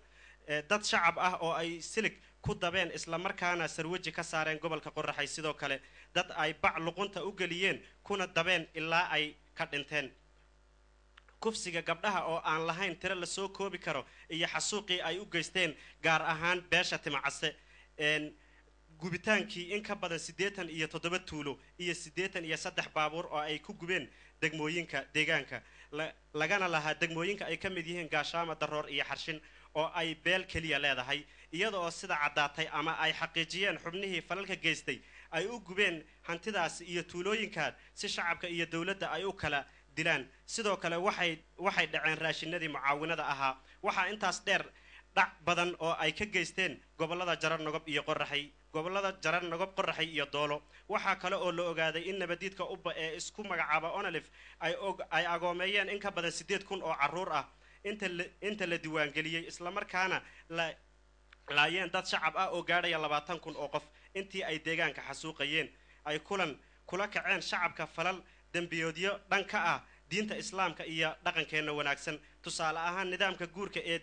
dad shacab ah oo ay silig ku dabeen isla markaana sarwaji ka saareen gobolka Qorraxay sidoo kale dad ay bac luqunta u galiyeen kuna dabeen ilaa ay ka dhinteen kufsiga gabdhaha oo aan lahayn tiro la soo koobi karo iyo xasuuqii ay u geysteen gaar ahaan beesha Timacase gubitaankii in ka badan 87 tuulo iyo 83 baabuur oo ay ku gubeen degmooyinka deegaanka lagana lahaa degmooyinka ay ka mid yihiin Gaashaama Daroor iyo Xarshin oo ay beel kaliya leedahay iyadoo sida cadaatay ama ay xaqiijiyeen xubnihii falalka geystay ay u gubeen hantidaas iyo tuulooyinka si shacabka iyo dawladda ay u kala dilaan sidoo kale waxay dhaceen raashinadii mucaawinada ahaa waxa intaas dheer dhac badan oo ay ka geysteen gobolada Jarar Nogob Qorraxay iyo Doolo waxa kale oo la ogaaday in nabadiidka ubba ee isku magacaaba Onalif ay agoomeeyeen in ka badan 8,000 oo caruur ah inta la diiwaan geliyay isla markaana laayeen dad shacab ah oo gaadhaya 20,000 oo qof intii ay deegaanka xasuuqayeen ay kula kaceen shacabka falal dambiyoodyo dhanka ah diinta islaamka iyo dhaqankeena wanaagsan tusaale ahaan nidaamka guurka ee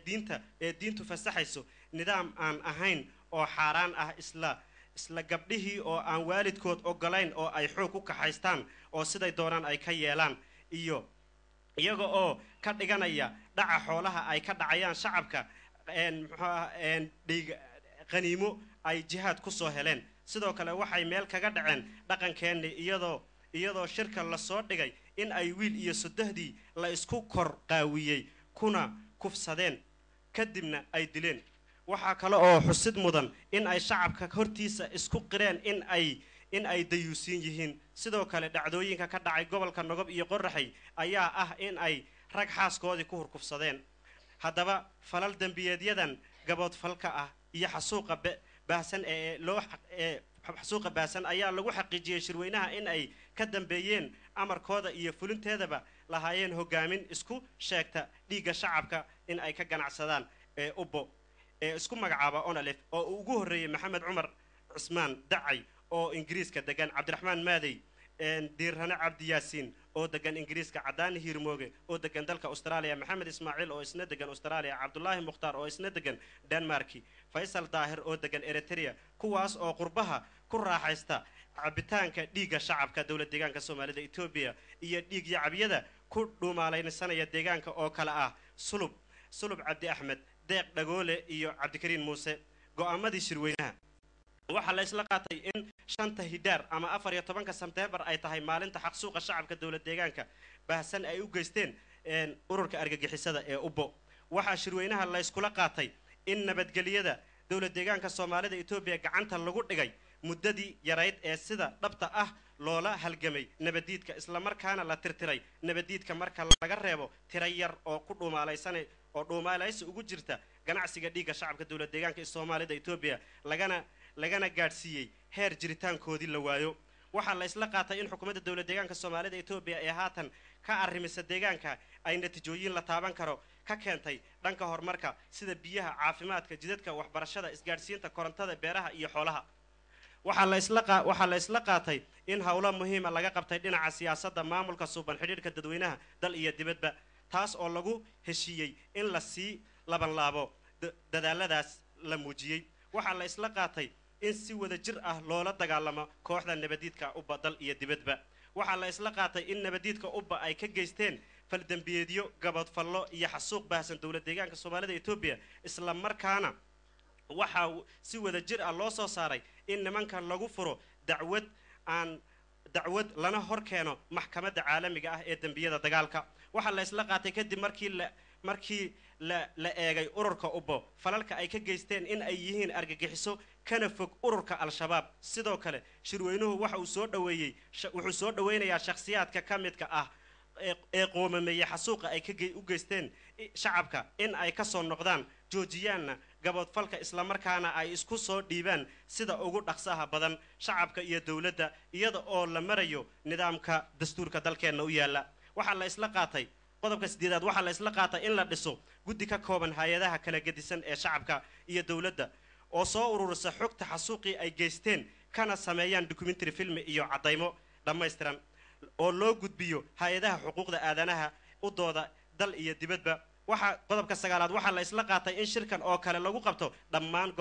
diintu fasaxayso nidaam aan ahayn oo xaaraan ah isla gabdhihii oo aan waalidkood ogolayn oo ay xoog ku kaxaystaan oo siday doonaan ay ka yeelaan iyo iyaga oo ka dhiganaya dhaca xoolaha ay ka dhacayaan shacabka dhiig qaniimo ay jihaad ku soo heleen sidoo kale waxay meel kaga dhaceen dhaqankeena iyadoo shirka la soo dhigay in ay wiil iyo sodohdii la isku kor qaawiyey kuna kufsadeen kadibna ay dileen waxaa kale oo xusid mudan in ay shacabka hortiisa isku qireen in ay dayuusiin yihiin sidoo kale dhacdooyinka ka dhacay gobolka Nogob iyo Qorraxay ayaa ah in ay rag xaaskoodii ku hurkufsadeen haddaba falal dambiyeedyadan gabood falka ah iyo xasuuqa baahsan xasuuqa baahsan ayaa lagu xaqiijiyay shirweynaha in ay ka dambeeyeen amarkooda iyo fulinteedaba lahaayeen hogaamin isku sheegta dhiigga shacabka in ay ka ganacsadaan ubbo isku magacaaba onalef oo ugu horeeyay maxamed cumar cusmaan dacay oo ingiriiska degan cabdiraxmaan maadey diirhane cabdi yaasiin oo degan ingiriiska cadaani hiirmooge oo degan dalka Australia maxamed ismaaciil oo isna degan Australia cabdullaahi mukhtaar oo isna degan Denmark faysal daahir oo degan Eritrea kuwaas oo qurbaha ku raaxaysta cabitaanka dhiigga shacabka dawladda deegaanka Soomaalida Itoobiya iyo dhiig yacabyada ku dhuumaalaysanaya deegaanka oo kala ah sulub cabdi axmed deeq dhagoole iyo cabdikariin muuse go'aamadii shirweynaha waxa la isla qaatay in 5 Hidaar ama 14 Sebtembar ay tahay maalinta xaqsuuqa shacabka dawladda deegaanka baahsan ay u geysteen ururka argagixisada ee ubbo waxa shirweynaha la iskula qaatay in nabadgelyada dawladda deegaanka Soomaalida Itoobiya gacanta lagu dhigay muddadii yarayd ee sida dhabta ah loola halgamay nabadiidka isla markaana la tirtiray nabadiidka marka laga reebo tira yar oo ku dhuumaalaysa ugu jirta ganacsiga dhiigga shacabka dawladda deegaanka Soomaalida Itoobiya lagana gaadhsiiyay heer jiritaankoodii la waayo waxa la isla qaatay in xukuumadda dawladda deegaanka Soomaalida Itoobiya ee haatan ka arrimisa deegaanka ay natiijooyin la taaban karo ka keentay dhanka horumarka sida biyaha caafimaadka jidadka waxbarashada isgaadhsiinta korontada beeraha iyo xoolaha waxa la isla qaatay in hawlo muhiim ah laga qabtay dhinaca siyaasadda maamulka suuban xidhiidhka dadweynaha dal iyo dibadba taas oo lagu heshiiyey in la sii laban laabo dadaaladaas la muujiyay waxa la isla qaatay in si wada jir ah loola dagaalamo kooxda nabadiidka ubba dal iyo dibadba waxa la isla qaatay in nabadiidka ubba ay ka geysteen faldambiyeedyo gabadfallo iyo xasuuq baahsan dawladda deegaanka Soomaalida Itoobiya isla markaana waxa si wada jir ah loo soo saaray in nimankan lagu furo dacwad lana hor keeno maxkamadda caalamiga ah ee dambiyada dagaalka waxa la isla qaatay kadib markii la eegay ururka ubbo falalka ay ka geysteen in ay yihiin argagixiso kana fog ururka al-shabaab sidoo kale shirweynuhu wuxuu soo dhaweynayaa shakhsiyaadka ka midka ah ee qoomameeya xasuuqa ay u geysteen shacabka in ay ka soo noqdaan joojiyaanna gaboodfalka isla markaana ay isku soo dhiibaan sida ugu dhaqsaha badan shacabka iyo dawladda iyada oo la marayo nidaamka dastuurka dalkeena u yaala waxa la isla qaatay qodobka 8aad waxa la isla qaatay in la dhiso guddi ka kooban hay'adaha kala gedisan ee shacabka iyo dawladda oo soo ururisa xogta xasuuqii ay geysteen kana sameeyaan documentary film iyo cadaymo dhammaystiran oo loo gudbiyo hay'adaha xuquuqda aadanaha u dooda dal iyo dibadba waxa qodobka 9aad waxa la isla qaatay in shirkan oo kale lagu qabto dhammaan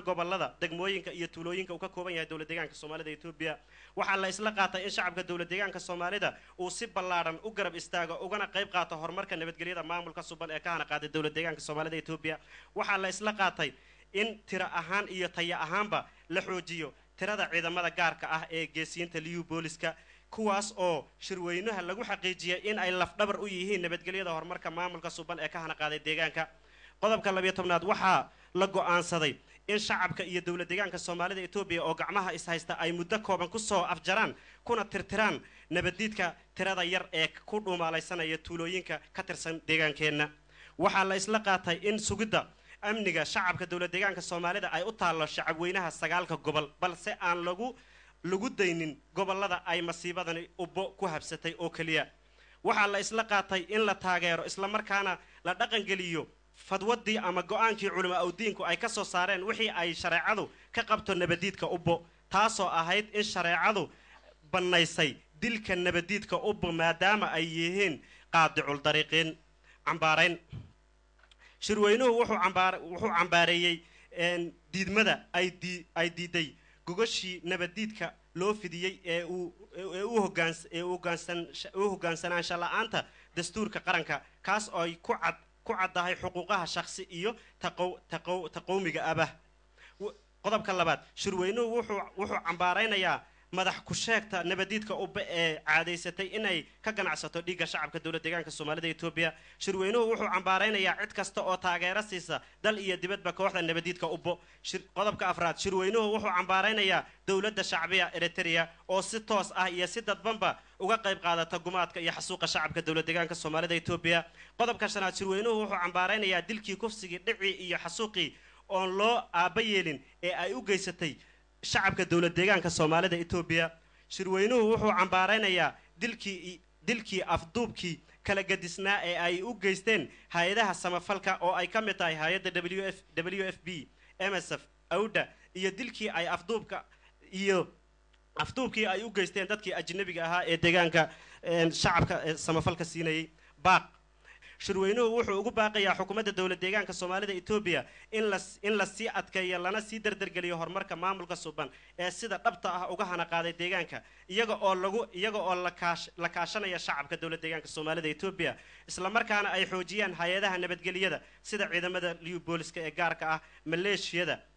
gobolada degmooyinka iyo tuulooyinka uu ka kooban yahay dawladda deegaanka Soomaalida Itoobiya waxa la isla qaatay in shacabka dawladda deegaanka Soomaalida uu si ballaaran u garab istaago ugana qayb qaato horumarka nabadgelyada maamulka suban ee ka hana qaaday dawladda deegaanka Soomaalida Itoobiya waxa la isla qaatay in tira ahaan iyo taya ahaanba la xoojiyo tirada ciidamada gaarka ah ee geesiinta liyu booliska kuwaas oo shirweynaha lagu xaqiijiyay in ay lafdhabar u yihiin nabadgelyada horumarka maamulka suban ee ka hana qaaday deegaanka qodobka 12aad waxa la go'aansaday in shacabka iyo dawladda deegaanka Soomaalida Itoobiya oo gacmaha is haysta ay muddo kooban ku soo afjaraan kuna tirtiraan nabadiidka tirada yar ee ku dhuumaalaysanaya tuulooyinka ka tirsan deegaankeena waxa la isla qaatay in sugidda amniga shacabka dawladda deegaanka Soomaalida ay u taalo shacab weynaha 9 gobol balse aan lagu daynin gobolada ay masiibadani ubbo ku habsatay oo kaliya waxa la isla qaatay in la taageero isla markaana la dhaqan geliyo fadwadii ama go'aankii culimo diinku ay ka soo saareen wixii ay shareecadu ka qabto nabadiidka ubbo taasoo ahayd in shareecadu banaysay dilka nabadiidka ubbo maadaama ay yihiin qaadicul dariiqin cambaarayn shirweynuhu wuxuu cambaareeyay diidmada ay diiday gogashii nabadiidka loo fidiyay ee u hoggaansanaansha la'aanta dastuurka qaranka kaas oo ay ku caddahay xuquuqaha shakhsi iyo taqowmiga abah qodobka labaad shirweynuhu wuxuu cambaaraynayaa madax ku sheegta nabadiidka ubbe ee caadaysatay inay ka ganacsato dhiigga shacabka dowlad deegaanka Soomaalida Itoobiya shirweynuhu wuxuu cambaaraynayaa cid kasta oo taageero siisa dal iyo dibadba kooxda nabadiidka ubbo qodobka afraad shirweynuhu wuxuu cambaaraynayaa dowladda shacbiga Eritrea oo si toos ah iyo si dadbanba uga qayb qaadata gumaadka iyo xasuuqa shacabka dowlad deegaanka Soomaalida Itoobiya qodobka shanaad shirweynuhu wuxuu cambaaraynayaa dilkii kufsigii dhici iyo xasuuqii oo loo aaba yeelin ee ay u geysatay shacabka dowlad deegaanka Soomaalida Itoobiya shirweynuhu wuxuu cambaaraynayaa dilkii afduubkii kala gadisnaa ee ay u geysteen hay'adaha samafalka oo ay ka mid tahay hay'adda WFP MSF awda iyo dilkii ay afduubkii ay u geysteen dadkii ajnabiga ahaa ee deegaanka shacabka samafalka siinayay baaq shirweynuhu wuxuu ugu baaqayaa xukuumadda dowlad deegaanka Soomaalida Itoobiya in la sii adkeeyo lana sii dardargeliyo horumarka maamulka suuban ee sida dhabta ah uga hana qaaday deegaanka iyaga oo la kaashanaya shacabka dowlad deegaanka Soomaalida Itoobiya isla markaana ay xoojiyaan hay'adaha nabadgelyada sida ciidamada liyu booliska ee gaarka ah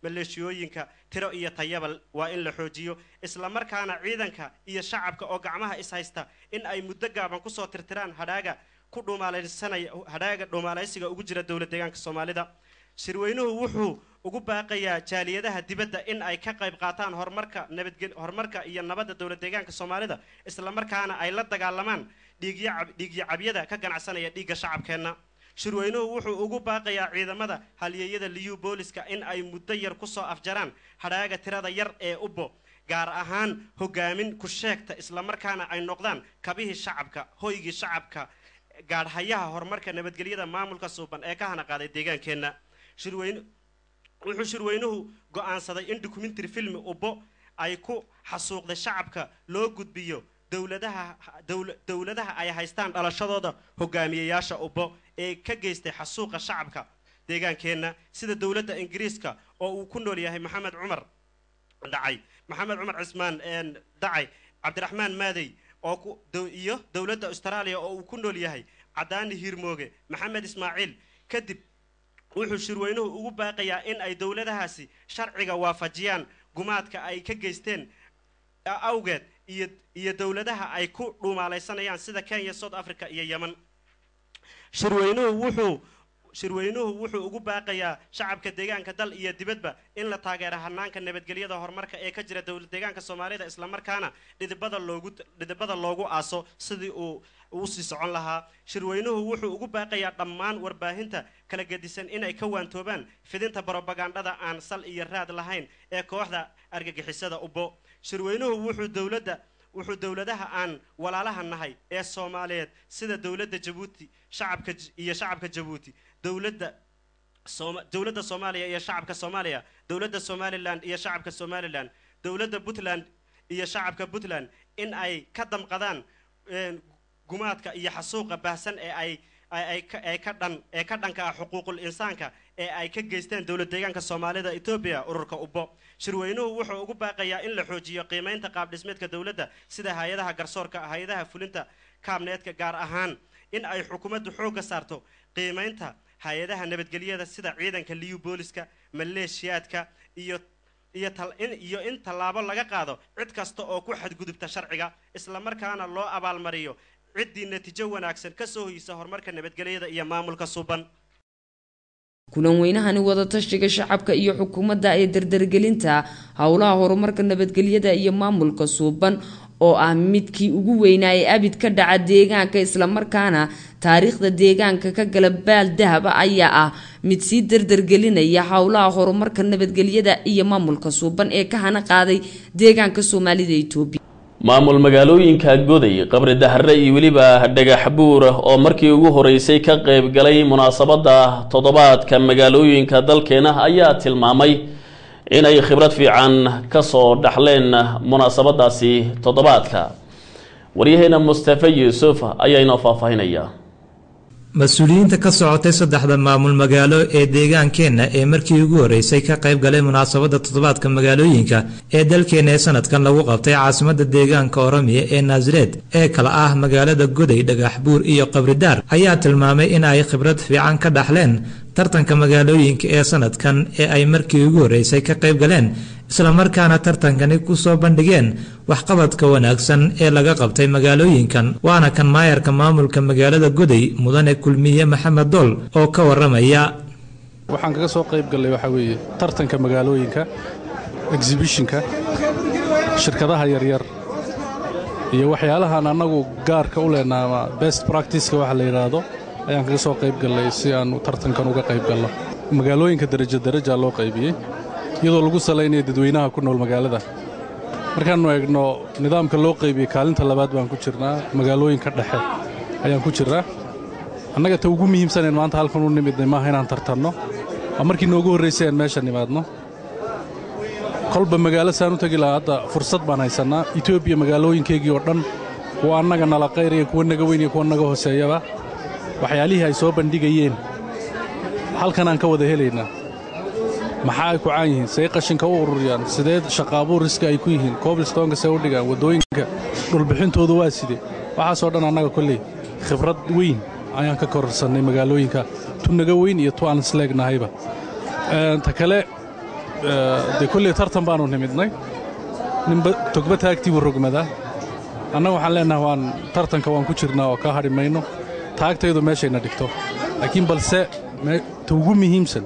maleeshiyooyinka tiro iyo tayaba waa in la xoojiyo isla markaana ciidanka iyo shacabka oo gacmaha is haysta in ay muddo gaaban ku soo tirtiraan hadhaaga ku dhuumaalaysiga ugu jira dowlad deegaanka Soomaalida shirweynuhu wuxuu ugu baaqayaa jaaliyadaha dibadda in ay ka qayb qaataan horumarka iyo nabadda dowlad deegaanka Soomaalida isla markaana ay la dagaalamaan dhiigyacabyada ka ganacsanaya dhiigga shacabkeena shirweynuhu wuxuu ugu baaqayaa ciidamada halyeeyada liyu booliska in ay muddo yar ku soo afjaraan hadhaaga tirada yar ee ubbo gaar ahaan hogaamin ku sheegta isla markaana ay noqdaan kabihii shacabka hoygii shacabka gaadhayaha horumarka nabadgelyada maamulka suuban ee ka hana qaaday deegaankeena wuxuu shirweynuhu go'aansaday in documentary film ubbo ay ku xasuuqday shacabka loo gudbiyo dowladaha ay haystaan dhalashadooda hogaamiyayaasha ubbo ee ka geystay xasuuqa shacabka deegaankeena sida dowladda Ingiriiska oo uu ku nool yahay maxamed cumar cismaan dacay cabdiraxmaan maadey iyo dowladda Australia oo uu ku nool yahay cadaani hirmooge maxamed ismaaciil kadib wuxuu shirweynuhu ugu baaqayaa in ay dowladahaasi sharciga waafajiyaan gumaadka ay ka geysteen awgeed iyo dowladaha ay ku dhuumaalaysanayaan sida Kenya South Africa iyo Yemen shirweynuhu wuxuu ugu baaqayaa shacabka deegaanka dal iyo dibadba in la taageero hanaanka nabadgelyada horumarka ee ka jira dowlad deegaanka Soomaalida isla markaana dhidibada loogu aaso sidii uu sii socon lahaa shirweynuhu wuxuu ugu baaqayaa dhammaan warbaahinta kala gedisan inay ka waantoobaan fidinta propagandada aan sal iyo raad lahayn ee kooxda argagixisada ubbo shirweynuhu wuxuu dowladaha aan walaalaha nahay ee Soomaaliyeed sida dowladda Djibouti shacabka Djibouti dowladda Soomaaliya iyo shacabka Soomaaliya dowladda Somaliland iyo shacabka Somaliland dowladda Puntland iyo shacabka Puntland in ay ka damqadaan gumaadka iyo xasuuqa baahsan ee ka dhanka xuquuqul insaanka ee ay ka geysteen dowlad deegaanka Soomaalida Itoobiya ururka ubbo shirweynuhu wuxuu ugu baaqayaa in la xoojiyo qiimeynta qaab dhismeedka dowladda sida hay'adaha garsoorka hay'adaha fulinta kaabneedka gaar ahaan in ay xukuumaddu xoogga saarto qiimeynta hay'adaha nabadgelyada sida ciidanka liyu booliska maleeshiyaadka iyo in tallaabo laga qaado cid kasta oo ku xadgudubta sharciga isla markaana loo abaalmariyo ciddii natiijo wanaagsan ka soo hoysa horumarka nabadgelyada iyo maamulka suuban kulan weynahani wadatashiga shacabka iyo xukuumadda ee dardargelinta howlaha horumarka nabadgelyada iyo maamulka suuban oo ah midkii ugu weynaa ee abid ka dhaca deegaanka isla markaana taariikhda deegaanka ka gala baal dahab ayaa ah mid sii dardargelinaya howlaha horumarka nabadgelyada iyo maamulka suuban ee ka hana qaaday deegaanka Soomaalida Itoobiya maamul magaalooyinka goday qabri dahre iyo waliba dhagax buur oo markii ugu horeysay ka qayb galay munaasabada toddobaadka magaalooyinka dalkeena ayaa tilmaamay inay khibrad fiican ka soo dhaxleen munaasabadaasi toddobaadka waryaheena Mustafa Yuusuf ayaa inoo faahfaahinaya mas-uuliyiinta ka socotay saddexda maamul magaalo ee deegaankeenna ee markii ugu horreysay ka qayb galay munaasabadda toddobaadka magaalooyinka ee dalkeena ee sanadkan lagu qabtay caasimadda deegaanka Oromiya ee Naasreed ee kala ah magaalada Goday, Dhagaxbuur iyo Qabridaar ayaa tilmaamay in ay khibrad fiican ka dhaxleen tartanka magaalooyinka ee sanadkan ee ay markii ugu horreysay ka qayb galeen isla markaana tartankani ku soo bandhigeen waxqabadka wanaagsan ee laga qabtay magaalooyinkan waana kan maayarka maamulka magaalada Goday mudane Kulmiye Maxamed Dool oo ka waramaya waxaan kaga soo qayb galay waxa weeye tartanka magaalooyinka exhibitionka shirkadaha yaryar iyo waxyaalahan anagu gaarka u leenahay best practice-ka waxa la yiraahdo ayaan kaga soo qayb galay si aan tartankan uga qayb galno magaalooyinka darajo loo qaybiyay iyadoo lagu saleynayo dadweynaha ku nool magaalada markaan eegno nidaamka loo qaybiyay kaalinta labaad baan ku jirnaa magaalooyinka dhexe ayaan ku jiraa annaga ta ugu muhiimsan maanta halkan u nimidnay maaha inaan tartanno markii noogu horreysay aan meesha nimaadno kolba magaalo saan u tagi lahaa hadda fursad baan haysanaa Itoobiya magaalooyinkeegii oo dhan kuwa annaga nala qayraya kuwa naga weyn iyo kuwa naga hooseeyaba waxyaalihii ay soo bandhigayeen halkan aan ka wada helaynaa maxaa ay ku caan yihiin say qashinka u ururiyaan sideed shaqaabuur riska ay ku yihiin cobblestone say u dhigaan wadooyinka dhulbixintoodu waa sidee waxaasoo dhan annaga kolley khibrad weyn ayaan ka kororsanay magaalooyinka tu naga weyn iyo tu aan isleegnahayba ta kale de kolley tartan baanu nimidnay ninba togba taagtiibu rogmadaa annaga waxaan leenahay waan tartanka waan ku jirnaa oo ka hadhi mayno taagtaydu meeshayna dhigto laakiin balse ta ugu muhiimsan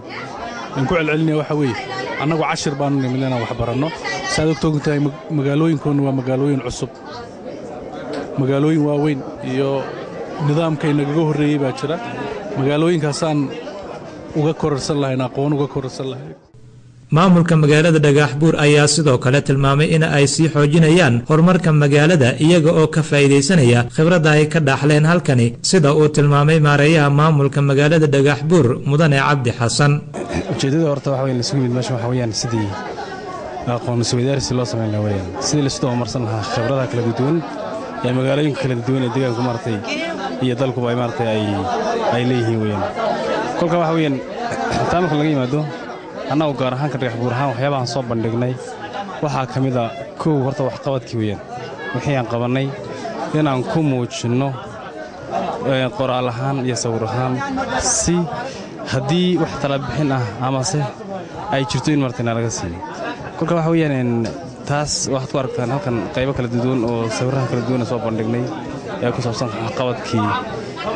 aan ku celcelinaya waxa weeye annagu 10 baanu nimid inaan wax baranno saad ogtahay magaalooyinkoonu waa magaalooyin cusub magaalooyin waaweyn iyo nidaamkay nagaga horreeyay baa jira magaalooyinkaasaan uga kororsan lahayn aqoon uga kororsan lahayn maamulka magaalada Dhagaxbuur ayaa sidoo kale tilmaamay in ay sii xoojinayaan horumarka magaalada iyaga oo ka faa'iideysanaya khibradda ay ka dhaxleen halkani sida uu tilmaamay maareeyaha maamulka magaalada Dhagaxbuur mudane Cabdi Xasan ujeedada horta waxa weyn isugu mid meesha waxa weeyaan sidii aqoon isweydaarsi loo sameyn lahaa weeyaan sidii la soo marsan lahaa khibradaha kala duwan ee magaalooyinka kala duwan ee deegaanka martay iyo dalkuba ay martay ay leeyihiin weeyaan kolka waxa weeyaan taamka laga yimaado annagu gaar ahaan ka Dhagaxbuur ahaan waxyaabahan soo bandhignay waxaa ka mid ah koow horta wax qabadkii weeyaan wixii aan qabanay inaan ku muujino qoraal ahaan iyo sawir ahaan si haddii wax tala bixin ah amase ay jirto in martina laga siiyo kolka waxa weeyaan taas waxaad ku aragtaan halkan qaybo kala duwan oo sawiraha kala duwan soo bandhignay ee ku saabsan qabadkii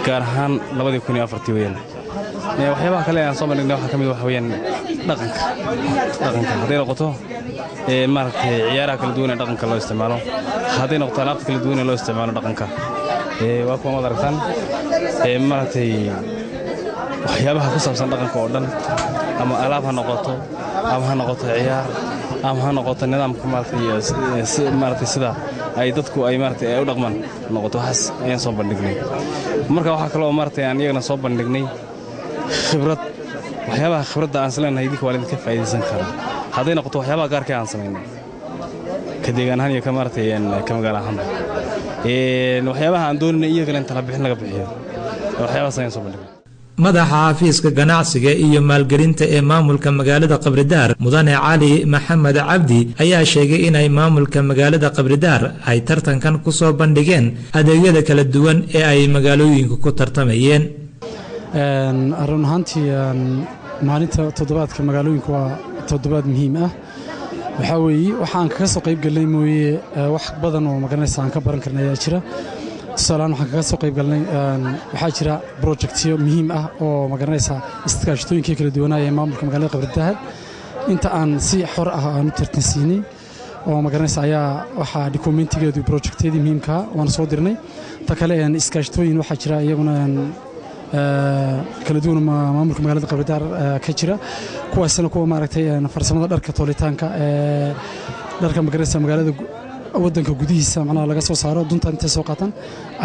gaar ahaan 2004 weeyaan waxyaabaha kale aan soo bandhignay waxa ka mid ah waxa weeyaan dhaqanka haddii noqoto maaragtay ciyaaraha kala duwan ee dhaqanka loo isticmaalo haddii noqoto alaabta kala duwan ee loo isticmaalo dhaqanka waa kuwa wada aragtaan maaragtay waxyaabaha ku saabsan dhaqanka oo dhan ama alaab ha noqoto ama ha noqoto ciyaar ama ha noqoto nidaamka maaragtay sida ay dadku ay maaragtay ay u dhaqmaan noqoto waxaas ayaan soo bandhignay marka waxaa kale oo maaragtay aan iyagana soo bandhignay khibrad waxyaabaha khibradda aan islenahay idinka waa idinka faa'iideysan karaa hadday noqoto waxyaabaha gaarka aan samaynay ka deegaan ahaan iyo ka maaragtay ka magaalo ahaan waxyaabaha aan doonayna iyagana in tala bixin laga bixiyo waxyaabahaas ayaan soo bandhignay madaxa xafiiska ganacsiga iyo maalgelinta ee maamulka magaalada Qabridaar mudane Cali Maxamed Cabdi ayaa sheegay in ay maamulka magaalada Qabridaar ay tartankan ku soo bandhigeen adeegyada kala duwan ee ay magaalooyinku ku tartamayeen arrin ahaantii maalinta toddobaadka magaalooyinku waa toddobaad muhiim ah waxa weeye waxaan kaga soo qayb galnay mooyee wax badan oo magaranaysa aan ka baran karnay ayaa jira tusaalehaan waxaan kaga soo qayb galnay waxaa jira projectyo muhiim ah oo magaranaysa iskaashatooyinkii kala duwanaa ee maamulka magaalada Qabridaar inta aan si xor ah aan u tartansiinay oo magaranaysa ayaa waxaa dokumentigeedu projectyadii muhiimka waan soo dirnay ta kale iskaashatooyin waxaa jira iyaguna kala duwan maamulka magaalada Qabridaar ka jira kuwaasna kuwa maaragtay farsamada dharka toolitaanka dharka magaalada waddanka gudihiisa macnaha laga soo saaro dunta inta soo qaatan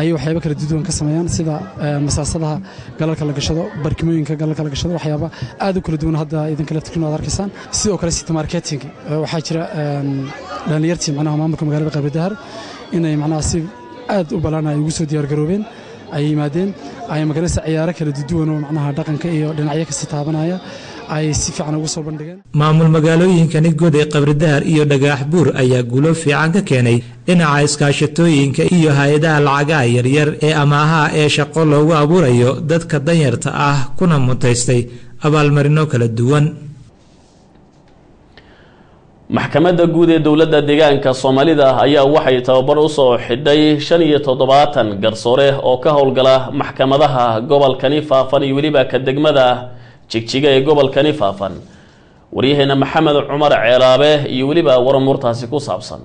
ay waxyaabo kala duwan ka sameeyaan sida masaasadaha galalka la gashado barkimooyinka galalka la gashado waxyaabo aad u kala duwan hadda idin kala tiknoolajiyada aad arkaysaan sidoo kale city marketing waxaa jira dhalinyartii macnaha maamulka magaalada Qabridaar inay macnaha si aad u balan ay ugu soo diyaar garoobeen ay yimaadeen ay magaraysa ciyaaro kala duwan oo macnaha dhaqanka iyo dhinacyo kasta taabanaya ay si fiican ugu soo bandhigeen. maamul magaalooyinkani guud ee Qabridahar iyo Dhagax Buur ayaa guulo fiican ka keenay dhinaca iskaashatooyinka iyo hay'adaha lacagaha yaryar ee amaaha ee shaqo loogu abuurayo dadka danyarta ah kuna mutaystay abaalmarino kala duwan. maxkamadda guud ee dowladda deegaanka Soomaalida ayaa waxay tababar u soo xidhay 75 garsoore oo ka howlgala maxkamadaha gobolkani Faafan iyo waliba ka degmada Jigjiga ee gobolkani Faafan. waryaheena Maxamed Cumar Ceelaabe iyo waliba warmurtaasi ku saabsan.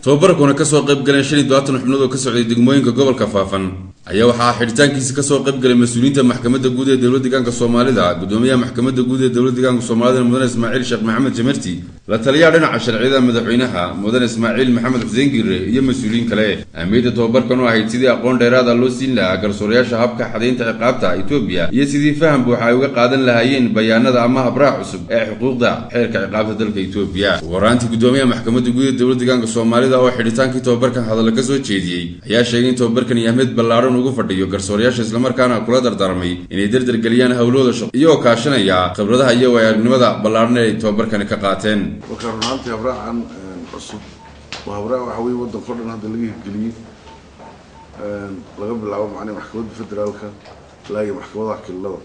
tababarkuna ka soo qayb galeen 25 xubnood oo ka socday degmooyinka gobolka Faafan ayaa waxaa xiritaankiisa ka soo qayb galay mas'uuliyiinta maxkamadda guud ee dowladda deegaanka Soomaalida, gudoomiyaha maxkamadda guud ee dowladda deegaanka Soomaalida Mudane Ismaaciil Sheekh Maxamed Jamarti, la taliyaha dhinaca sharciyada madaxweynaha Mudane Ismaaciil Maxamed Xuseen Gire iyo mas'uuliyiin kale. ahmiyadda tababarkan oo ahayd sidii aqoon dheeraad ah loo siin lahaa garsoorayaasha habka xadaynta ciqaabta Itoobiya iyo sidii faham buuxa ay uga qaadan lahaayeen bayaanada ama habraac cusub ee xuquuqda xeerka ciqaabta dalka Itoobiya. waraantii gudoomiyaha maxkamadda guud ee dowladda deegaanka Soomaalida oo xidhitaankii tababarkan hadal ka soo jeediyay ayaa sheegay in tababarkan ahmiyad ballaaran ugu fadhiyo garsoorayaasha isla markaana kula dardaarmay inay dardar galiyaan hawlooda shaqo iyo kaashanaya khibradaha iyo waayo-aragnimada ballaaran ee tababarkan ka qaateen. waxaan runtii habraacan cusub waa habraac waxa weeye waddanka dhan hadda laga hirgeliyay laga bilaabo macnaheedu maxkamadda federaalka ilaa iyo maxkamadaha kilada.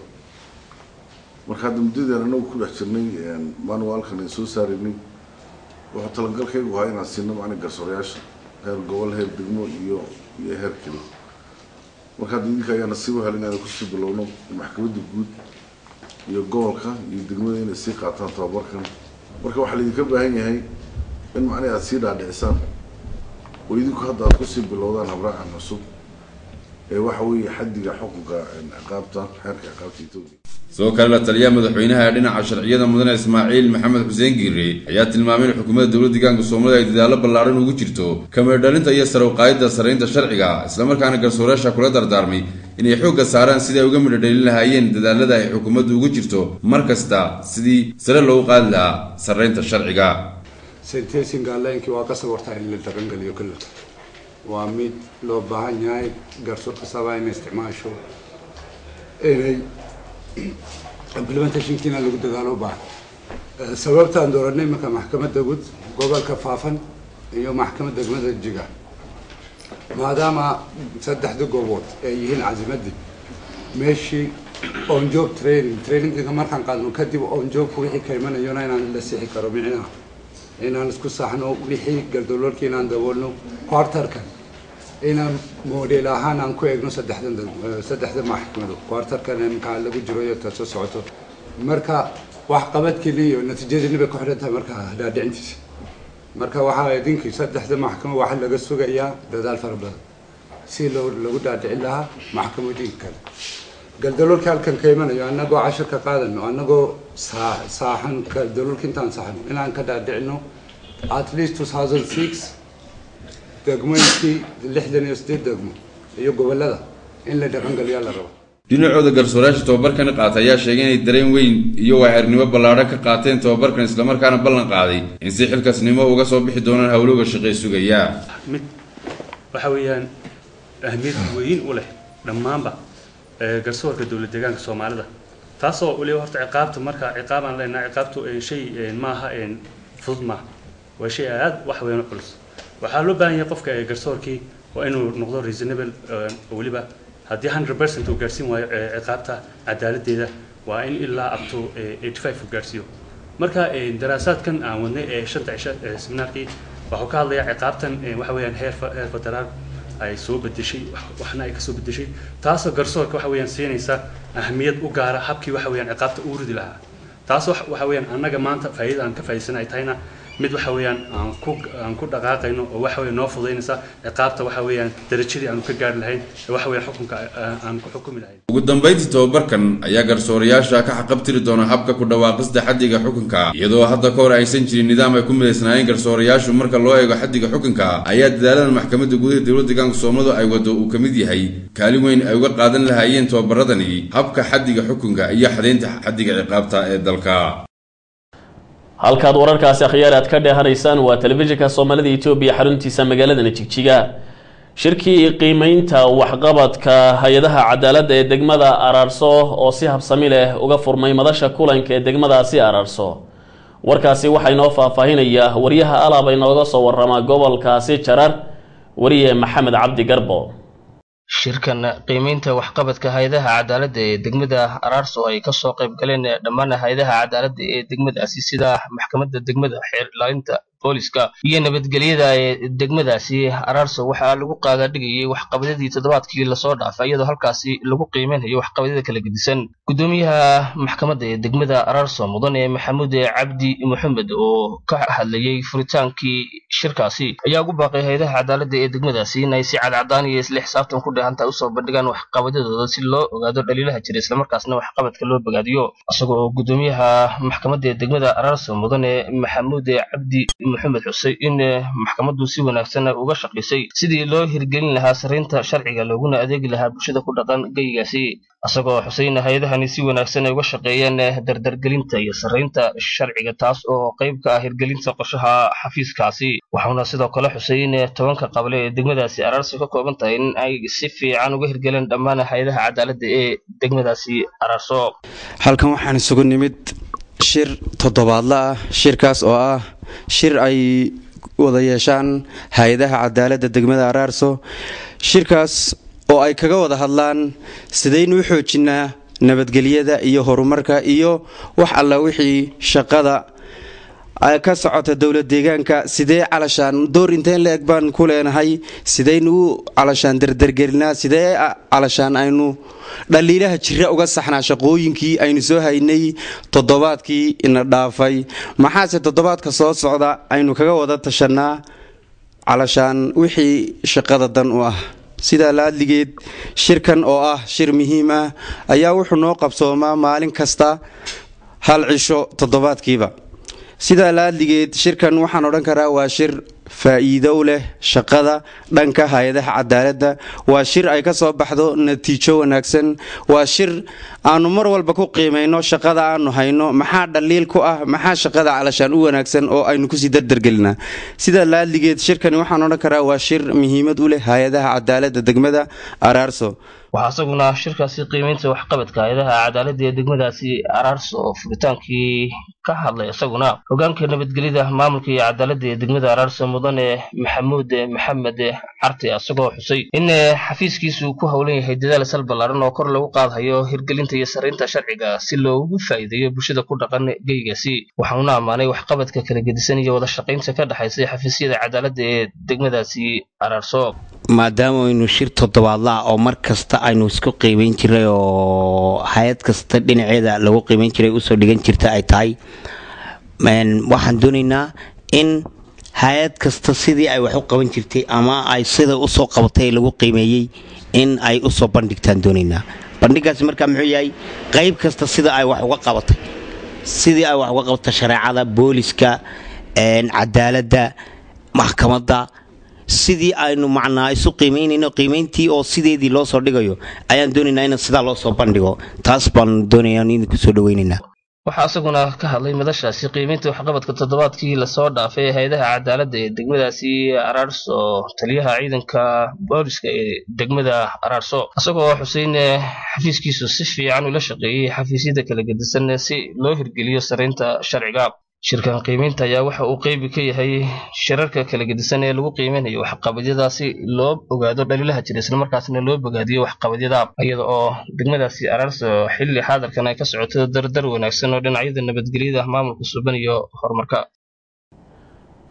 marka hadda muddadan anagu ku dhex jirnay manualkan ay soo saaraynay wuxuu talagalkaygu ahaa inaan siino macnaha garsoorayaasha heer gobol, heer degmo iyo heer kale. marka hadda idinka ayaa nasiib u helay inaan kusii bilowno maxkamadda guud iyo gobolka iyo degmada inay sii qaataan tababarkan. marka waxaa laydinka baahan yahay in macnaha aad sii dhaadhicisaan oo idinku hadda aad kusii bilowdaan habraacan cusub ee waxa weeye xaddiga xukunka ciqaabta xeerka ciqaabta Itoobiya. sidoo kale la taliyaha madaxweynaha dhinaca sharciyada Mudane Ismaaciil Maxamed Xuseen Gire ayaa tilmaamay in xukuumadda dowladda deegaanka Soomaalida ay dadaalo ballaaran ugu jirto kamir dhalinta iyo sare u qaadida sareynta sharciga, isla markaana garsoorayaasha kula dardaarmay inay xoogga saaraan sidii ay uga midho dhalin lahaayeen dadaalada ay xukuumaddu ugu jirto markasta sidii sare loogu qaadi lahaa sareynta sharciga. sentencing laakiin waa ka sawartaa in la dhaqan galiyo kullu waa mid loo baahan yahay garsoorka sabaa in isticmaasho inay implementation kina lagu dadaalo baahan. sababtaan dooranay marka maxkamadda guud gobolka Faafan iyo maxkamadda degmada Jigjiga maadaama saddexda gobood ay yihiin caasimadii meeshii on job training markaan qaadno kadib on job wixii ka imanayo inaan la sixi karo micnaha inaan isku saxno wixii galdaloolkii inaan daboolno quarterkan inaan model ahaan aan ku eegno saddexda maxkamado quarterkan marka lagu jiro iyo taasoo socoto marka wax qabadkiina iyo natiijadiina bay ku xidhan tahay marka dhaadhicintiisa. marka waxaa idinkii saddexda maxkamad waxaa laga sugayaa dadaal fara badan si lagu dhaadhicin lahaa maxkamadooyinka kale. galdaloolka halkan ka imanayo annagoo cashar ka qaadano annagoo saaxan galdaloolka intaan saxno inaan ka dhaadhicino at least 2006 degmooyinkii 68 degmo iyo gobolada in la dhaqan galiyo la rabo. dhinacooda garsoorayaasha tababarkan qaatay ayaa sheegay inay dareen weyn iyo waayo-aragnimo ballaaran ka qaateen tababarkan, isla markaana ballan qaaday in si xilkaasnimo uga soo bixi doonaan hawlooga shaqay sugaya. mid waxa weeyaan ahmiyad weyn u leh dhammaanba garsoorka dowladda deegaanka Soomaalida, taasoo u leeyahay horta ciqaabta marka ciqaaban leenahay ciqaabtu shay maaha fudud ma waa shay aad wax weyn u culus. waxaa loo baahan yahay qofka garsoorkii waa inuu noqdo reasonable waliba haddii 100% uu gaarsiin waayo ciqaabta cadaaladeeda waa in ilaa up to 85 uu gaarsiiyo. marka daraasaadkan aan wadnay shanta cisho seminaarkii waxuu ka hadlayaa ciqaabtan waxa weeyaan heer federaal ay soo bedeshay waxna ay ka soo bedeshay taasoo garsoorka waxa weeyaan siinaysa ahmiyad u gaara habkii waxa weeyaan ciqaabta uu ridi lahaa. taas waxa weeyaan annaga maanta faa'iido aan ka faa'iideysan ay tahayna mid waxa weeyaan aan ku dhaqaaqayno oo waxa weeyaan noo fududeynaysa ciqaabta waxa weeyaan darajadii aan ka gaari lahayn waxa weeyaan xukunka aan ku xukumi lahayn. ugu dambeyntii tababarkan ayaa garsoorayaasha ka xaqabtiri doona habka ku dhawaaqista xaddiga xukunka, iyadoo hadda ka hor aysan jirin nidaam ay ku midaysnaayeen garsoorayaashu. marka loo eego xaddiga xukunka ayaa dadaalada maxkamadda guud ee dowladda deegaanka Soomaalida ay wado uu ka mid yahay kaalin weyn ay uga qaadan lahaayeen tababaradani habka xaddiga xukunka iyo xadaynta xaddiga ciqaabta ee dalka. halkaad wararkaasi akhyaar aad ka dheehanaysaan waa telefishinka Soomaalida Itoobiya xaruntiisa magaalada Jigjiga. shirkii qiimeynta waxqabadka hay-adaha cadaaladda ee degmada Araarso oo si habsami leh uga furmay madasha kulanka ee degmadaasi Araarso warkaasi waxa inoo faahfaahinaya wariyaha alaab inooga soo warrama gobolkaasi Jarar wariye Maxamed Cabdi Garbo. shirkan qiimeynta waxqabadka hay'adaha cadaaladda ee degmada Araarso ay ka soo qayb galeen dhammaan hay'adaha cadaaladda ee degmadaasi sida maxkamadda degmada xeer ilaalinta booliska iyo nabadgelyada ee degmadaasi Araarso waxa lagu qaada dhigayay waxqabadadii toddobaadkii la soo dhaafay iyadoo halkaasi lagu qiimeynayo waxqabadada kala gedisan gudoomiyaha maxkamadda ee degmada Araarso mudane Maxamuud Cabdi Maxamed oo ka hadlayay furitaankii shirkaasi ayaa ugu baaqay hay'adaha cadaaladda ee degmadaasi inay si cadcadaan iyo isla xisaabtan ku dhahanta u soo bandhigaan waxqabadadooda si loo ogaado dhaliilaha jira isla markaasna waxqabadka loo bogaadiyo asagoo gudoomiyaha maxkamadda ee degmada Araarso mudane Maxamuud Cabdi Maxamed xusay in maxkamaddu si wanaagsan uga shaqeysay sidii loo hirgelin lahaa sareynta sharciga looguna adeegi lahaa bulshada ku dhaqan geygaasi asagoo xusayna hay'adahani si wanaagsan uga shaqeeyeen dardargelinta iyo sareynta sharciga taas oo qayb ka ah hirgelinta qorshaha xafiiskaasi waxaana sidoo kale xusay in 10 qabale ee degmadaasi Araarso ka kooban tahay in ay si fiican uga hirgeleen dhammaan hay'adaha cadaaladda ee degmadaasi Araarso halkan waxaan isugu nimid shir toddobaadla ah shirkaas oo ah shir ay wada yeeshaan hay'adaha cadaaladda degmada Araarso shirkaas oo ay kaga wada hadlaan sidaynu u xoojinaa nabadgelyada iyo horumarka iyo wax alla wixii shaqada ay ka socota dawlad deegaanka sidee calashaan door inteen la eg baan ku leenahay sidaynu calashaan dardargelinaa sidee calashaan aynu dhaliilaha jira uga saxnaa shaqooyinkii aynu soo haynay toddobaadkii ina dhaafay maxaase toddobaadka soo socda aynu kaga wada tashanaa calashaan wixii shaqada dan u ah sida laadligeed shirkan oo ah shir muhiim ah ayaa wuxuu noo qabsoomaa maalin kasta hal cisho toddobaadkiiba sida laadligeed shirkan waxaan odhan karaa waa shir faa'iido u leh shaqada dhanka hay'adaha cadaaladda waa shir ay ka soo baxdo natiijo wanaagsan waa shir aanu mar walba ku qiimeyno shaqada aanu hayno maxaa dhaliil ku ah maxaa shaqada calashaan u wanaagsan oo aynu ku sii dardargelinaa sida laadligeed shirkani waxaan odhan karaa waa shir muhiimad u leh hay'adaha cadaaladda degmada Araarso waxaa asaguna shirkaasi qiimeynta waxqabadka hay'adaha cadaaladda ee degmadaasi Araarso furitaankii ka hadlay asaguna hogaanka nabadgelyada maamulka iyo cadaaladda ee degmada Araarso mudane Maxamuud Maxamed Carti asagoo xusay in xafiiskiisu ku howlan yahay dadaal sal ballaaran oo kor lagu qaadayo hirgelinta iyo sareynta sharciga si loogu faa'iideeyo bulshada ku dhaqan geygaasi waxaana amaanay waxqabadka kala gedisan iyo wada shaqeynta ka dhaxaysa xafiisyada cadaaladda ee degmadaasi Araarso maadaama aynu shir toddobaadla oo mar kasta aynu isku qiimeyn jiray oo hay'ad kasta dhinaceeda lagu qiimeyn jiray u soo dhigan jirta ay tahay waxaan doonaynaa in hay'ad kasta sidii ay wax u qaban jirtay ama ay sida u soo qabatay lagu qiimeeyay in ay u soo bandhigtaan doonaynaa bandhigaasi marka muxuu yahay qayb kasta sida ay wax uga qabatay sidii ay wax uga qabatay shariicada booliska cadaaladda maxkamadda sidii aynu macnaa isu qiimeynayno qiimeyntii oo sideedii loo soo dhigayo ayaan doonaynaa in sidaa loo soo bandhigo taas baan doonayaa in ku soo dhaweynaynaa waxaa asaguna ka hadlay madashaasi qiimeynta waxqabadka toddobaadkii la soo dhaafay hay'adaha cadaaladda ee degmadaasi Araarso taliyaha ciidanka booliska ee degmada Araarso asagoo xuseen xafiiskiisu si fiican ula shaqeeyay xafiisyada kala gedisan si loo hirgeliyo sareynta sharciga shirkan qiimeynta ayaa waxa uu qayb ka yahay shirarka kala gedisan ee lagu qiimeynayo waxqabadyadaasi loo ogaado dhaliilaha jira isla markaasna loo bogaadiyo waxqabadyada iyada oo degmadaasi Araarso xilli xaadirkan ay ka socoto dardar wanaagsan oo dhinacyada nabadgelyada maamulka suuban iyo horumarka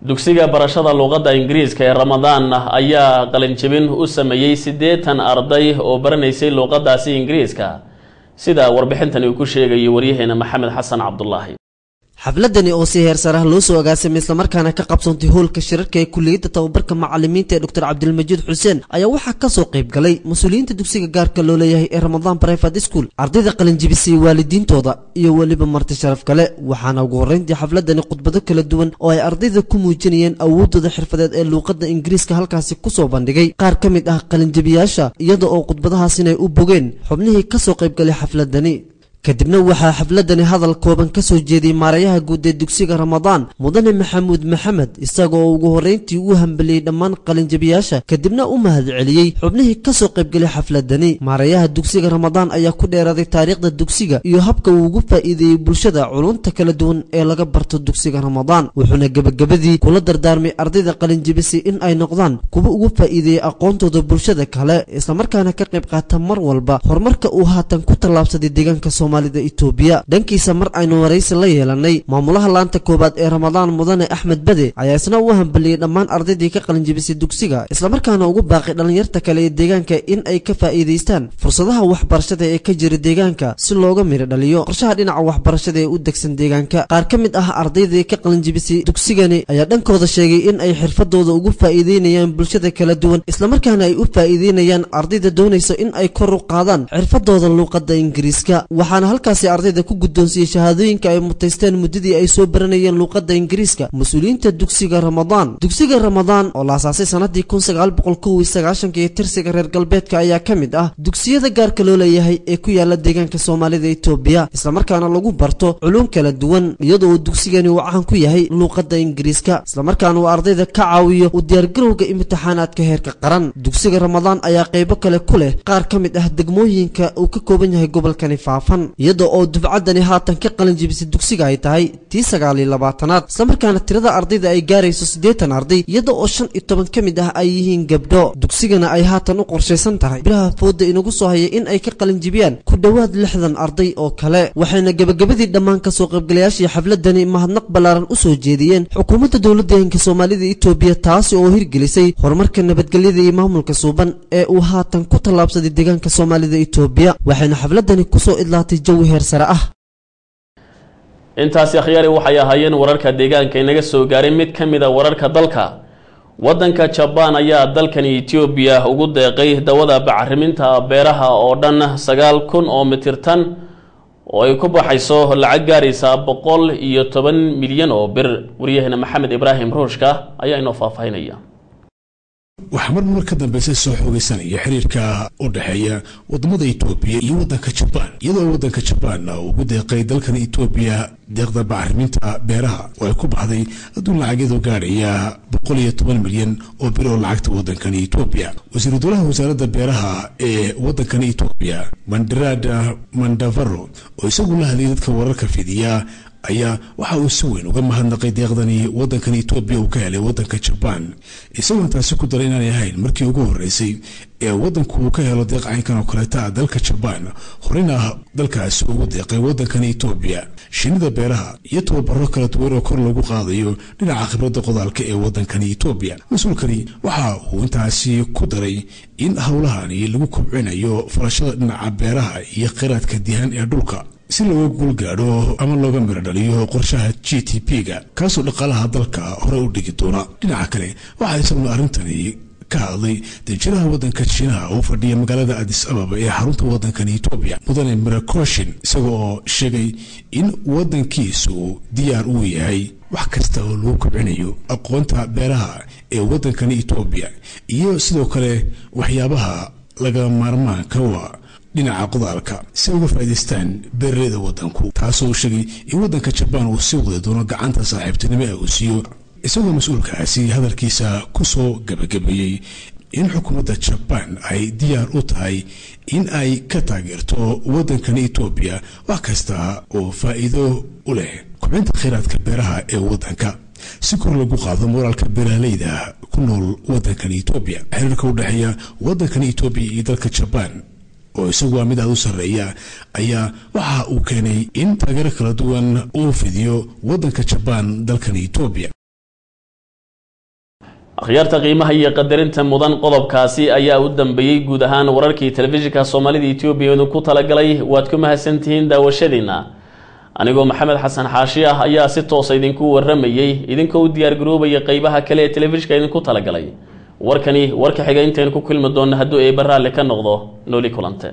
dugsiga barashada luqadda Ingiriiska ee Ramadaan ayaa qalin jabin u sameeyay 80 arday oo baranaysay luqaddaasi Ingiriiska sida warbixintani uu ku sheegay wariyaheena Maxamed Xasan Cabdullaahi xafladani oo si heer sare loo soo agaasimay isla markaana ka qabsantay hoolka shirarka ee kulliyadda tababarka macallimiinta ee Dr. Cabdilmajiid Xuseen ayaa waxaa ka soo qayb galay mas'uuliyiinta dugsiga gaarka loo leeyahay ee Ramadaan Private School ardayda qalin jabisay waalidiintooda iyo waliba marti sharaf kale waxaana ugu horeyntii xafladani khudbado kala duwan oo ay ardayda ku muujinayeen awoodooda xirfadeed ee luqadda Ingiriiska halkaasi ku soo bandhigay qaar ka mid ah qalin jabiyaasha iyada oo khudbadahaas inay u bogeen xubnihii ka soo qayb galay xafladani kadibna waxaa xafladani hadal kooban ka soo jeediyey maarayaha guud ee dugsiga Ramadaan mudane Maxamuud Maxamed isagoo ugu horeyntii u hambaliyay dhammaan qalinjabiyaasha kadibna u mahadceliyay xubnihii ka soo qayb galay xafladani maarayaha dugsiga Ramadaan ayaa ku dheeraaday taariikhda dugsiga iyo habka uu ugu faa'iideeyay bulshada culunta kala duwan ee laga barto dugsiga Ramadaan wuxuuna gabagabadii kula dardaarmay ardayda qalinjabisay in ay noqdaan kuwa ugu faa'iideeyay aqoontooda bulshada kale isla markaana ka qayb qaata mar walba horumarka uu haatan ku tallaabsaday deegaanka Soomaalida Itoobiya dhankiisa mar aynu waraysi la yeelanay maamulaha laanta koobaad ee Ramadaan mudane Axmed Bade ayaa isna u hambaliyay dhammaan ardaydii ka qalinjabisay dugsiga isla markaana ugu baaqay dhalinyarta kale ee deegaanka in ay ka faa'iideystaan fursadaha waxbarashada ee ka jira deegaanka si looga miro dhaliyo qorshaha dhinaca waxbarashada ee u degsan deegaanka qaar ka mid ah ardaydii ka qalinjabisay dugsigani ayaa dhankooda sheegay in ay xirfadooda ugu faa'iideynayaan bulshada kala duwan isla markaana ay u faa'iideynayaan ardayda doonaysa in ay kor u qaadaan xirfadooda luqadda Ingiriiska waxaana halkaasi ardayda ku guddoonsiiyay shahaadooyinka ay mutaysteen muddadii ay soo baranayeen luqadda Ingiriiska mas'uuliyiinta dugsiga Ramadaan oo la aasaasay sanadii 1991 ee tirsiga reer galbeedka ayaa ka mid ah dugsiyada gaarka loo leeyahay ee ku yaala deegaanka Soomaalida Itoobiya isla markaana lagu barto culum kala duwan iyadoo dugsigani uu caan ku yahay luqadda Ingiriiska isla markaana uu ardayda ka caawiyo u diyaargarowga imtixaanaadka heerka qaran dugsiga Ramadaan ayaa qaybo kale ku leh qaar ka mid ah degmooyinka uu ka kooban yahay gobolkani Faafan iyadoo oo dufcadani haatan ka qalinjabisay dugsiga ay tahay tii 29aad isla markaana tirada ardayda ay gaarayso 80 arday iyadoo oo 15 ka mid ah ay yihiin gabdho dugsigana ay haatan u qorsheysan tahay bilaha fooda inagu soo hayay in ay ka qalinjabiyaan ku dhawaad 60 arday oo kale waxayna gabagabadii dhammaan ka soo qaybgalayaashii xafladani mahadnaq balaaran u soo jeediyeen xukuumadda dowladda Soomaalida Itoobiya taas oo hirgelisay horumarka nabadgelyada iyo maamulka suuban ee uu haatan ku tallaabsaday deegaanka Soomaalida Itoobiya waxayna xafladani ku soo idlaatay jawi heer sare ah intaasi akhyaari waxay ahaayeen wararka deegaanka inaga soo gaaray mid ka mid ah wararka dalka wadanka Japan ayaa dalkan Itoobiya ugu deeqay dawada bacriminta beeraha oo dhan 9,000 oo mitir tan oo ay ku baxayso lacag gaaraysa 110 milyan oo bir wariyahana Maxamed Ibrahim Ruushka ayaa inoo faafaynaya waxaa mar ka dambeysay soo xoogaysanaya xiriirka u dhaxeeya wadamada Itoobiya iyo wadanka Japan iyadoo wadanka Japan uu ugu deeqay dalkan Itoobiya deeqda bacriminta beeraha oo ay ku baxday adduun lacageedu gaaraya 110 milyan oo bir oo lacagta wadankan Itoobiya wasiirka dowladda wasaaradda beeraha ee wadankan Itoobiya Mandarada Mandavaro oo isagu la hadlay dadka wararka fidiya ayaa waxa uu si weyn uga mahadnaqay deeqdani wadankan Itoobiya uu ka helay wadanka Japan isagoo taasi ku daray inay ahayn markii ugu horeysay ee wadanku uu ka helo deeq caynkan oo kale taa dalka Japan horena dalkaasi ugu deeqay wadankan Itoobiya shinida beeraha iyo tababaro kala duwan oo kor lagu qaadayo dhinaca khibradda qodaalka ee wadankan Itoobiya mas'uulkani waxa uu intaasi ku daray in hawlahani lagu kobcinayo falashada dhinaca beeraha iyo kheyraadka dihan ee dhulka si loo gulgaadho ama looga miro dhaliyo qorshaha GTP-ga kaasoo dhaqaalaha dalka hore u dhigi doona dhinaca kale waxa isaguna arrintani ka hadlay danjiraha wadanka Shiinaha oo fadhiya magaalada Addis Ababa ee xarunta wadankan Itoobiya mudane Mirakoshin isagoo sheegay in wadankiisu diyaar u yahay wax kasta oo lagu kobcinayo aqoonta beeraha ee wadankan Itoobiya iyo sidoo kale waxyaabaha laga maarmaanka waa dhinaca qodaalka si uga faa'iideystaan beeraleyda wadanku taasoo sheegay in wadanka Japan uu sii wada doono gacanta saaxiibtinimo ee uu siiyo isagoo mas'uulkaasi hadalkiisa ku soo gabagabeeyay in xukuumadda Japan ay diyaar u tahay in ay ka taageerto wadankan Itoobiya wax kasta oo faa'iido u leh kobcinta kheyraadka beeraha ee wadanka si kor lagu qaado moraalka beeraleyda ku nool wadankan Itoobiya xiriirka u dhaxeeya wadankan Itoobiya iyo dalka Japan oo isagu mid aad u sareeya ayaa waxa uu keenay in taageero kala duwan uu fidiyo wadanka Japan dalkan Itoobiya akhyaarta qiimaha iyo qadarinta mudan qodobkaasi ayaa u dambeeyay guud ahaan wararkii telefishinka Soomaalida Itoobiya oo ku talagalay waad ku mahadsantihiin daawashadiina anigoo Maxamed Xasan Xaashi ah ayaa si toos ah idinku waramayay idinkoo u diyaar garoobaya qaybaha kale ee telefishinka idinku talagalay warka xiga intaan ku kulmi doona hadduu ay baraale ka noqdo nooli kulante